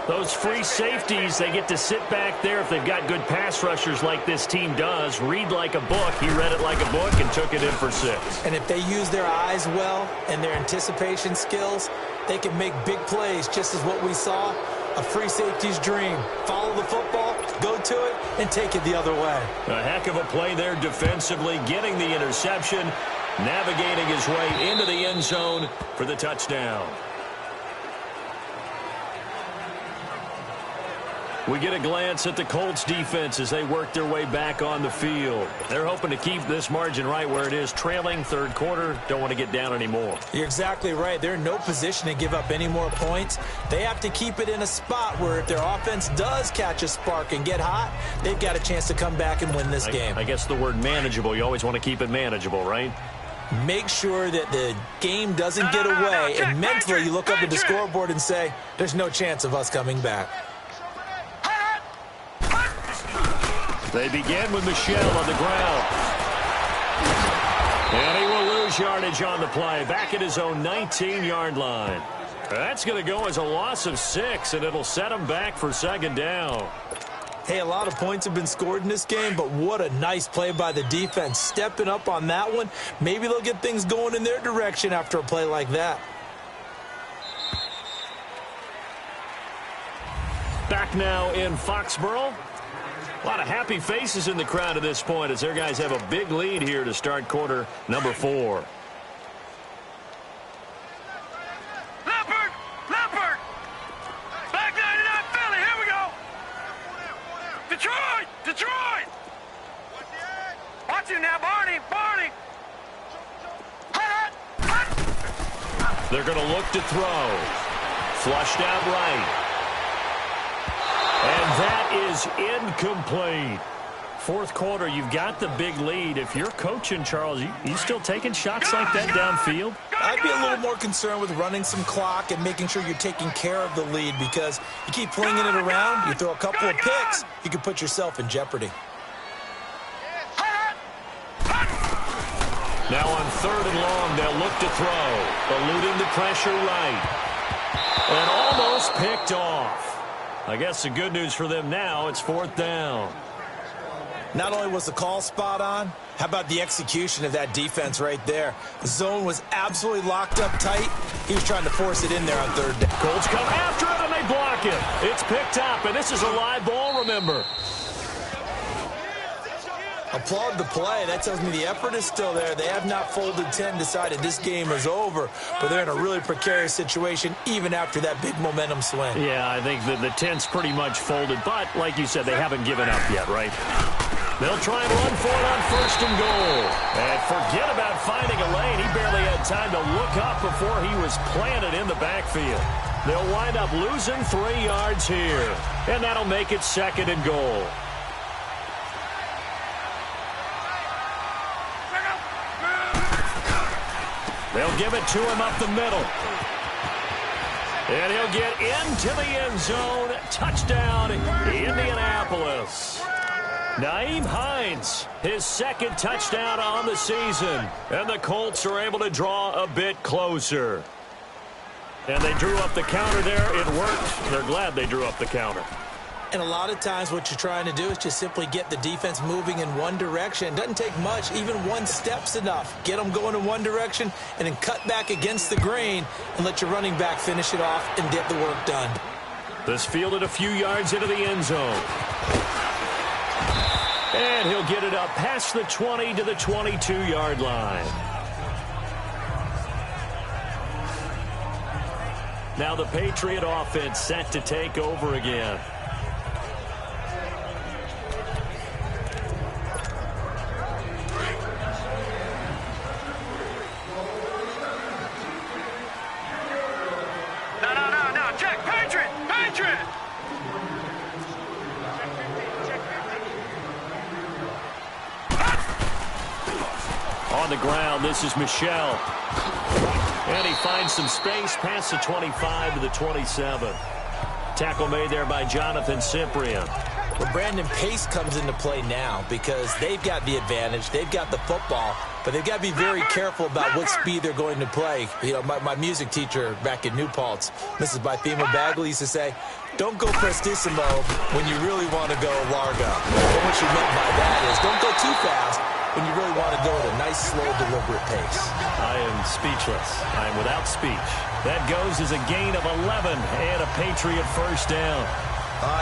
Speaker 2: Those free safeties, they get to sit back there if they've got good pass rushers like this team does. Read like a book. He read it like a book and took it in for 6.
Speaker 3: And if they use their eyes well and their anticipation skills, they can make big plays, just as what we saw. A free safety's dream. Follow the football, go to it, and take it the other way.
Speaker 2: A heck of a play there defensively, getting the interception, navigating his way into the end zone for the touchdown. We get a glance at the Colts defense as they work their way back on the field. They're hoping to keep this margin right where it is, trailing third quarter. Don't want to get down anymore.
Speaker 3: You're exactly right. They're in no position to give up any more points. They have to keep it in a spot where if their offense does catch a spark and get hot, they've got a chance to come back and win this game.
Speaker 2: I guess the word manageable, you always want to keep it manageable, right?
Speaker 3: Make sure that the game doesn't get away, and mentally you look up at the scoreboard and say, there's no chance of us coming back.
Speaker 2: They begin with Michelle on the ground. And he will lose yardage on the play. Back at his own 19-yard line. That's going to go as a loss of 6, and it'll set him back for second down.
Speaker 3: Hey, a lot of points have been scored in this game, but what a nice play by the defense. Stepping up on that one. Maybe they'll get things going in their direction after a play like that.
Speaker 2: Back now in Foxborough. A lot of happy faces in the crowd at this point as their guys have a big lead here to start quarter number 4.
Speaker 5: Leopard! Back 99 Philly, here we go! Detroit! Watch him now, Barney!
Speaker 2: They're going to look to throw. Flushed out right. And that is incomplete. Fourth quarter, you've got the big lead. If you're coaching, Charles, you still taking shots like that downfield?
Speaker 3: I'd be a little more concerned with running some clock and making sure you're taking care of the lead, because you keep flinging it around, you throw a couple of picks, you can put yourself in jeopardy.
Speaker 2: Now on 3rd and long, they'll look to throw. Eluding the pressure right. And almost picked off. I guess the good news for them now, it's 4th down.
Speaker 3: Not only was the call spot on, how about the execution of that defense right there? The zone was absolutely locked up tight. He was trying to force it in there on 3rd down.
Speaker 2: Colts come after it, and they block it. It's picked up, and this is a live ball, remember.
Speaker 3: Applaud the play. That tells me the effort is still there. They have not folded 10, decided this game is over, but they're in a really precarious situation even after that big momentum swing.
Speaker 2: Yeah, I think the 10's pretty much folded, but like you said, they haven't given up yet, right? They'll try and run for it on 1st and goal. And forget about finding a lane. He barely had time to look up before he was planted in the backfield. They'll wind up losing 3 yards here, and that'll make it 2nd and goal. They'll give it to him up the middle. And he'll get into the end zone. Touchdown, Indianapolis. Nyheim Hines, his 2nd touchdown on the season. And the Colts are able to draw a bit closer. And they drew up the counter there. It worked. They're glad they drew up the counter.
Speaker 3: And a lot of times what you're trying to do is just simply get the defense moving in one direction. It doesn't take much. Even one step's enough. Get them going in one direction and then cut back against the grain and let your running back finish it off and get the work done.
Speaker 2: This fielded a few yards into the end zone. And he'll get it up past the 20 to the 22-yard line. Now the Patriot offense set to take over again. the ground. This is Michel. And he finds some space past the 25 to the 27. Tackle made there by Jonathan Cyprien.
Speaker 3: Well, Brandon, pace comes into play now because they've got the advantage. They've got the football, but they've got to be very careful about what speed they're going to play. You know, my music teacher back in New Paltz, Mrs. Bythema Bagley, used to say, don't go prestissimo when you really want to go largo. And what she meant by that is don't go too fast when you really want to go at a nice, slow, deliberate pace.
Speaker 2: I am speechless. I am without speech. That goes as a gain of 11 and a Patriot first down.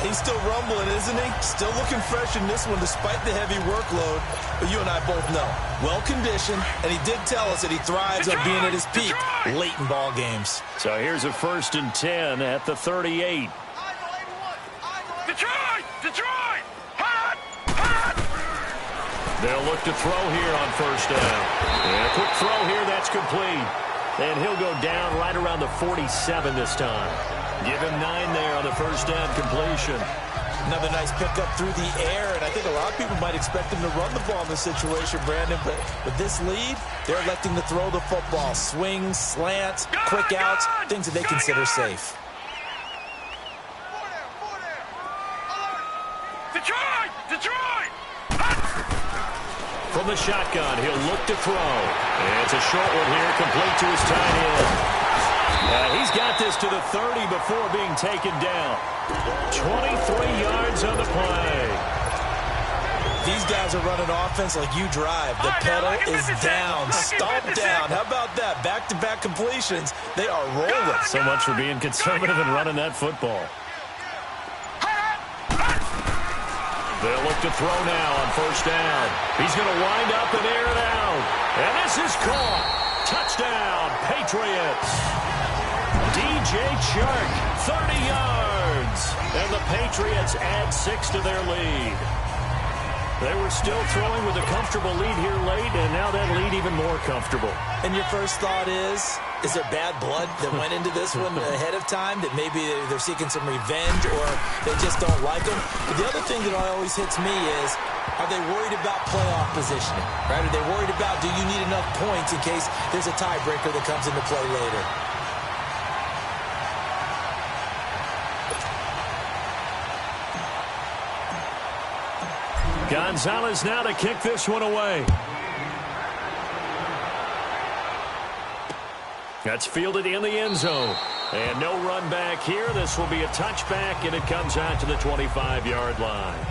Speaker 3: He's still rumbling, isn't he? Still looking fresh in this one despite the heavy workload. But you and I both know, well-conditioned, and he did tell us that he thrives on being at his peak late in ball games.
Speaker 2: So here's a 1st and 10 at the 38.
Speaker 5: Detroit! Detroit! Hot! Hot!
Speaker 2: They'll look to throw here on 1st down. And a quick throw here, that's complete. And he'll go down right around the 47 this time. Give him 9 there on the 1st down completion.
Speaker 3: Another nice pickup through the air, and I think a lot of people might expect him to run the ball in this situation, Brandon, but with this lead, they're electing to throw the football. Swings, slants, quick outs, things that they consider safe.
Speaker 5: Detroit! Detroit!
Speaker 2: From the shotgun, he'll look to throw. And it's a short one here, complete to his tight end. He's got this to the 30 before being taken down. 23 yards on the play.
Speaker 3: These guys are running offense like you drive. The pedal is down, stomp down. How about that? Back-to-back completions. They are rolling.
Speaker 2: So much for being conservative and running that football. They'll look to throw now on 1st down. He's going to wind up and air it out. And this is caught. Touchdown, Patriots. DJ Chark, 30 yards. And the Patriots add 6 to their lead. They were still throwing with a comfortable lead here late, and now that lead even more comfortable.
Speaker 3: And your first thought is there bad blood that went into this one ahead of time, that maybe they're seeking some revenge or they just don't like them? But the other thing that always hits me is, are they worried about playoff positioning? Right? Are they worried about, do you need enough points in case there's a tiebreaker that comes into play later?
Speaker 2: Gonzalez now to kick this one away. That's fielded in the end zone. And no run back here. This will be a touchback, and it comes out to the 25-yard line.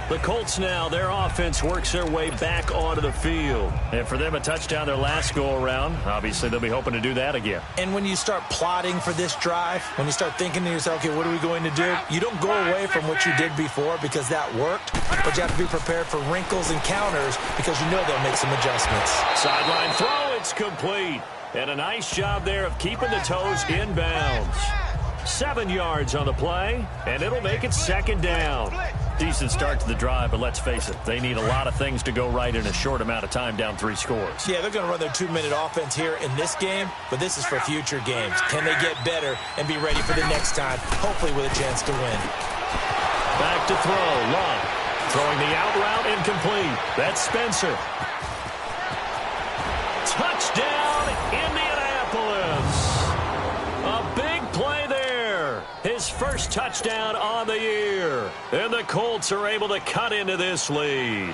Speaker 2: The Colts now, their offense works their way back onto the field. And for them, a touchdown their last go-around. Obviously, they'll be hoping to do that again.
Speaker 3: And when you start plotting for this drive, when you start thinking to yourself, okay, what are we going to do? You don't go away from what you did before because that worked, but you have to be prepared for wrinkles and counters because you know they'll make some adjustments.
Speaker 2: Sideline throw, it's complete. And a nice job there of keeping the toes in bounds. 7 yards on the play, and it'll make it 2nd down. Decent start to the drive, but let's face it, they need a lot of things to go right in a short amount of time, down 3 scores.
Speaker 3: Yeah, they're going to run their 2-minute offense here in this game, but this is for future games. Can they get better and be ready for the next time, hopefully with a chance to win?
Speaker 2: Back to throw, Love. Throwing the out route, incomplete. That's Spencer. Touchdown, Indianapolis. A big play there. His first touchdown on the year. And the Colts are able to cut into this lead.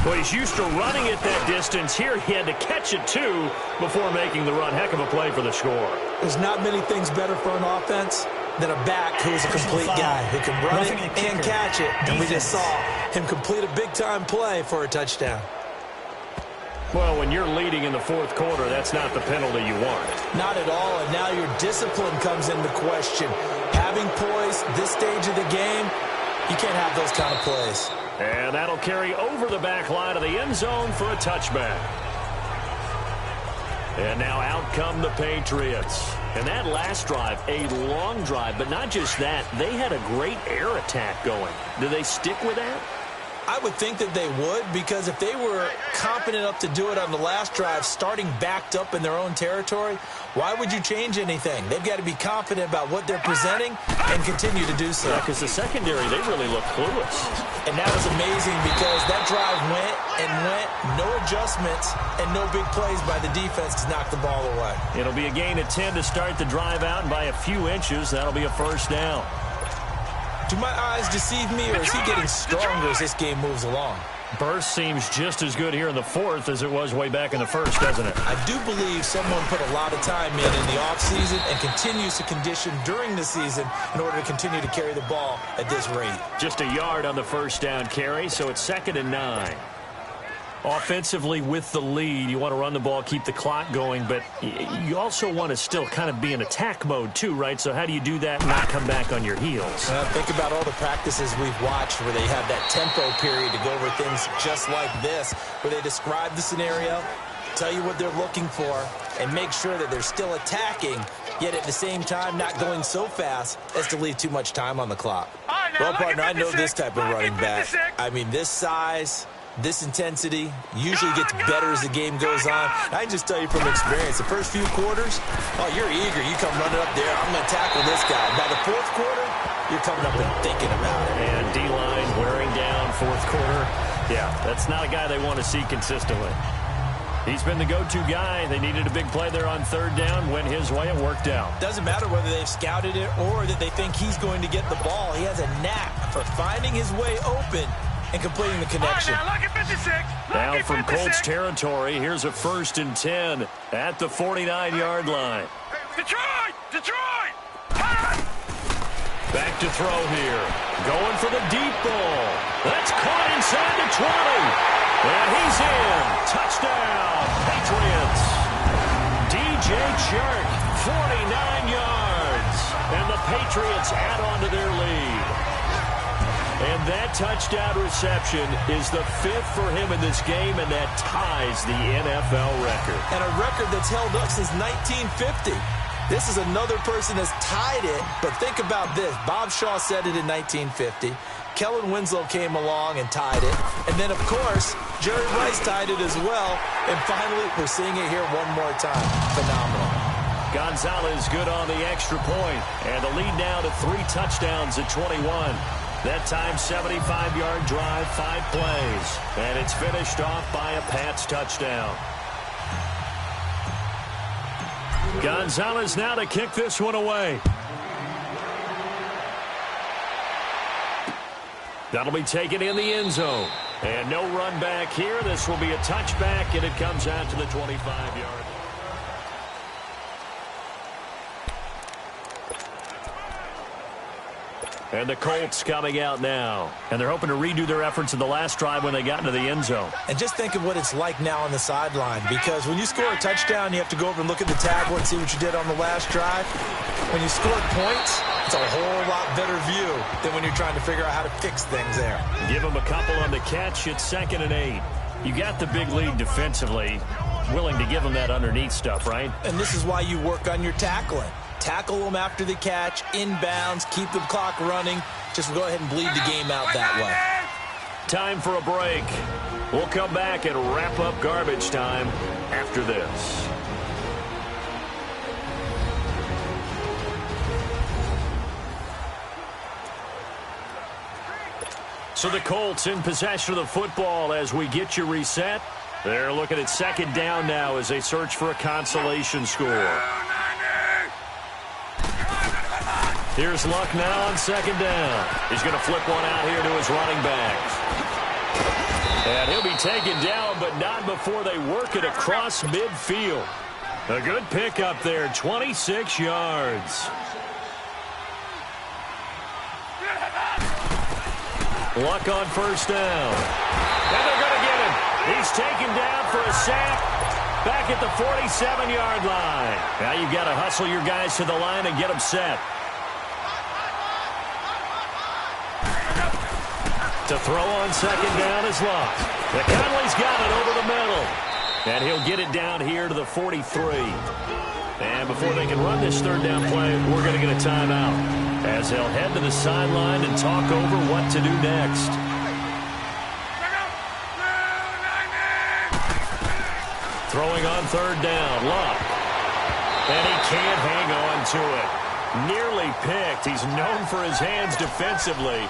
Speaker 2: Well, he's used to running it that distance. Here he had to catch it, too, before making the run. Heck of a play for the score.
Speaker 3: There's not many things better for an offense than a back who is a complete guy who can run it and catch it. And we just saw him complete a big-time play for a touchdown.
Speaker 2: Well, when you're leading in the 4th quarter, that's not the penalty you want.
Speaker 3: Not at all, and now your discipline comes into question. Having poise this stage of the game, you can't have those kind of plays.
Speaker 2: And that'll carry over the back line of the end zone for a touchback. And now out come the Patriots. And that last drive, a long drive, but not just that. They had a great air attack going. Do they stick with that?
Speaker 3: I would think that they would, because if they were confident enough to do it on the last drive, starting backed up in their own territory, why would you change anything? They've got to be confident about what they're presenting and continue to do so.
Speaker 2: Yeah, because the secondary, they really look clueless.
Speaker 3: And that was amazing because that drive went and went, no adjustments, and no big plays by the defense to knock the ball away.
Speaker 2: It'll be a gain of 10 to start the drive out, and by a few inches, that'll be a first down.
Speaker 3: Do my eyes deceive me, or is he getting stronger as this game moves along?
Speaker 2: Burst seems just as good here in the fourth as it was way back in the first, doesn't it?
Speaker 3: I do believe someone put a lot of time in the offseason and continues to condition during the season in order to continue to carry the ball at this rate.
Speaker 2: Just a yard on the first down carry, so it's 2nd and 9. Offensively with the lead, you want to run the ball, keep the clock going, but you also want to still kind of be in attack mode too, right? So how do you do that and not come back on your heels?
Speaker 3: Think about all the practices we've watched where they have that tempo period to go over things just like this, where they describe the scenario, tell you what they're looking for, and make sure that they're still attacking, yet at the same time not going so fast as to leave too much time on the clock. Well, partner, I know this type of running back. I mean, this size, this intensity usually gets better as the game goes on. I can just tell you from experience, the first few quarters, oh, you're eager. You come running up there, I'm going to tackle this guy. By the fourth quarter, you're coming up and thinking about it.
Speaker 2: And D-line wearing down fourth quarter. Yeah, that's not a guy they want to see consistently. He's been the go-to guy. They needed a big play there on third down. Went his way. It worked out.
Speaker 3: Doesn't matter whether they've scouted it or that they think he's going to get the ball. He has a knack for finding his way open and completing the connection.
Speaker 2: Now from Colts territory, here's a 1st and 10 at the 49-yard line.
Speaker 5: Detroit!
Speaker 2: Back to throw here. Going for the deep ball. That's caught inside the 20. And he's in. Touchdown, Patriots. DJ Chark, 49 yards. And the Patriots add on to their lead. And that touchdown reception is the 5th for him in this game, and that ties the NFL record.
Speaker 3: And a record that's held up since 1950. This is another person that's tied it, but think about this. Bob Shaw said it in 1950. Kellen Winslow came along and tied it. And then, of course, Jerry Rice tied it as well. And finally, we're seeing it here one more time. Phenomenal.
Speaker 2: Gonzalez good on the extra point, and the lead now to 3 touchdowns at 21. That time, 75-yard drive, 5 plays. And it's finished off by a Pats touchdown. Gonzalez now to kick this one away. That'll be taken in the end zone. And no run back here. This will be a touchback, and it comes out to the 25-yard. And the Colts coming out now. And they're hoping to redo their efforts in the last drive when they got into the end zone.
Speaker 3: And just think of what it's like now on the sideline. Because when you score a touchdown, you have to go over and look at the tablet and see what you did on the last drive. When you score points, it's a whole lot better view than when you're trying to figure out how to fix things there.
Speaker 2: Give them a couple on the catch. It's 2nd and 8. You got the big lead defensively. Willing to give them that underneath stuff, right?
Speaker 3: And this is why you work on your tackling. Tackle them after the catch, inbounds, keep the clock running. Just go ahead and bleed the game out that way.
Speaker 2: Time for a break. We'll come back and wrap up garbage time after this. So the Colts in possession of the football as we get you reset. They're looking at 2nd down now as they search for a consolation score. Here's Luck now on 2nd down. He's going to flip one out here to his running back. And he'll be taken down, but not before they work it across midfield. A good pickup there, 26 yards. Luck on 1st down. And they're going to get him. He's taken down for a sack back at the 47-yard line. Now you've got to hustle your guys to the line and get them set. To throw on 2nd down is Luck. Conley's got it over the middle. And he'll get it down here to the 43. And before they can run this 3rd down play, we're going to get a timeout as they'll head to the sideline and talk over what to do next. Throwing on third down. Luck. And he can't hang on to it. Nearly picked. He's known for his hands defensively,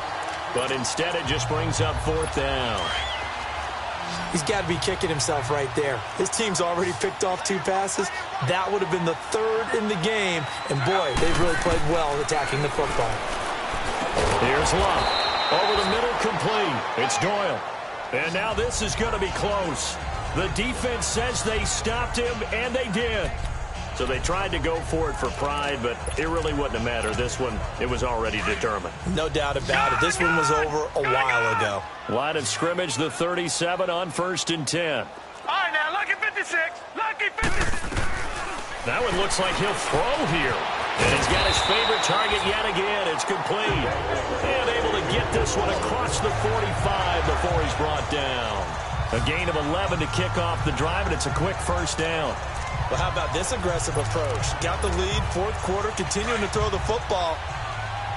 Speaker 2: but instead it just brings up fourth down.
Speaker 3: He's got to be kicking himself right there. His team's already picked off 2 passes. That would have been the 3rd in the game. And, boy, they've really played well attacking the football.
Speaker 2: Here's Luck. Over the middle, complete. It's Doyle. And now this is going to be close. The defense says they stopped him, and they did. So they tried to go for it for pride, but it really wouldn't have mattered. This one, it was already determined.
Speaker 3: No doubt about it. This one was over a while ago.
Speaker 2: Line of scrimmage, the 37 on 1st and 10.
Speaker 5: All right, now, lucky 56. Lucky 56.
Speaker 2: That one looks like he'll throw here. And he's got his favorite target yet again. It's complete. And able to get this one across the 45 before he's brought down. A gain of 11 to kick off the drive, and it's a quick first down.
Speaker 3: Well, how about this aggressive approach? Got the lead, 4th quarter, continuing to throw the football.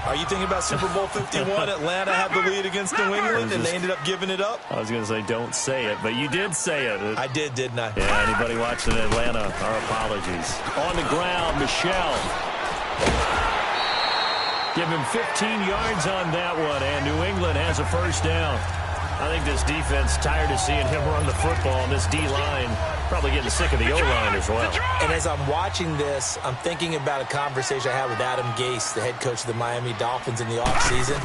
Speaker 3: Are you thinking about Super Bowl 51? Atlanta had the lead against New England, and they ended up giving it up?
Speaker 2: I was going to say don't say it, but you did say it.
Speaker 3: I did, didn't I?
Speaker 2: Yeah, anybody watching Atlanta, our apologies. On the ground, Michelle. Give him 15 yards on that one, and New England has a first down. I think this defense tired of seeing him run the football, and this D-line probably getting sick of the O-line as well.
Speaker 3: And as I'm watching this, I'm thinking about a conversation I had with Adam Gase, the head coach of the Miami Dolphins in the offseason.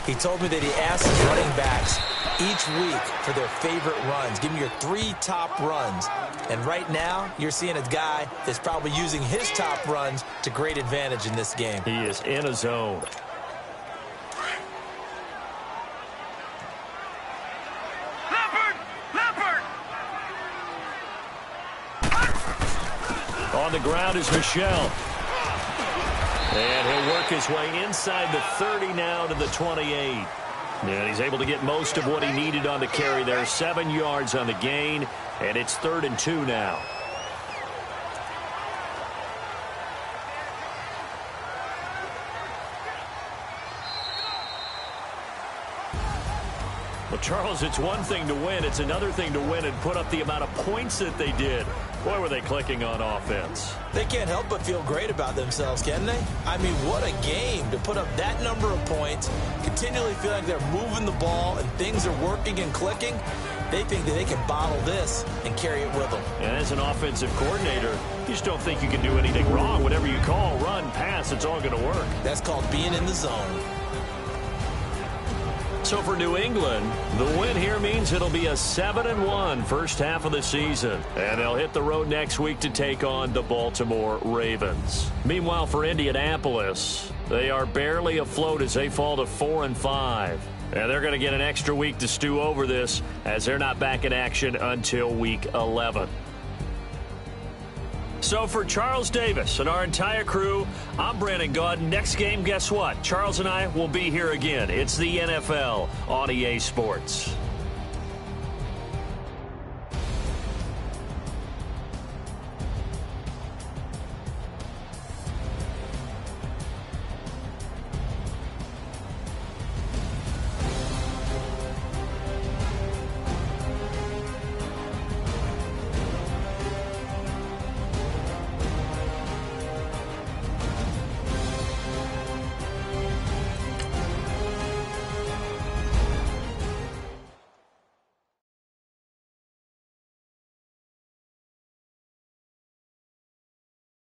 Speaker 3: He told me that he asked his running backs each week for their favorite runs. Give me your 3 top runs. And right now, you're seeing a guy that's probably using his top runs to great advantage in this game.
Speaker 2: He is in a zone. On the ground is Michelle. And he'll work his way inside the 30 now to the 28. And he's able to get most of what he needed on the carry there. 7 yards on the gain, and it's 3rd and 2 now. Well, Charles, it's one thing to win. It's another thing to win and put up the amount of points that they did. Boy, were they clicking on offense.
Speaker 3: They can't help but feel great about themselves, can they? I mean, what a game to put up that number of points, continually feel like they're moving the ball and things are working and clicking. They think that they can bottle this and carry it with them.
Speaker 2: And as an offensive coordinator, you just don't think you can do anything wrong. Whatever you call, run, pass, it's all going to work.
Speaker 3: That's called being in the zone.
Speaker 2: So for New England, the win here means it'll be a 7-1 first half of the season. And they'll hit the road next week to take on the Baltimore Ravens. Meanwhile, for Indianapolis, they are barely afloat as they fall to 4-5. And they're going to get an extra week to stew over this as they're not back in action until week 11. So for Charles Davis and our entire crew, I'm Brandon Gaudin. Next game, guess what? Charles and I will be here again. It's the NFL on EA Sports.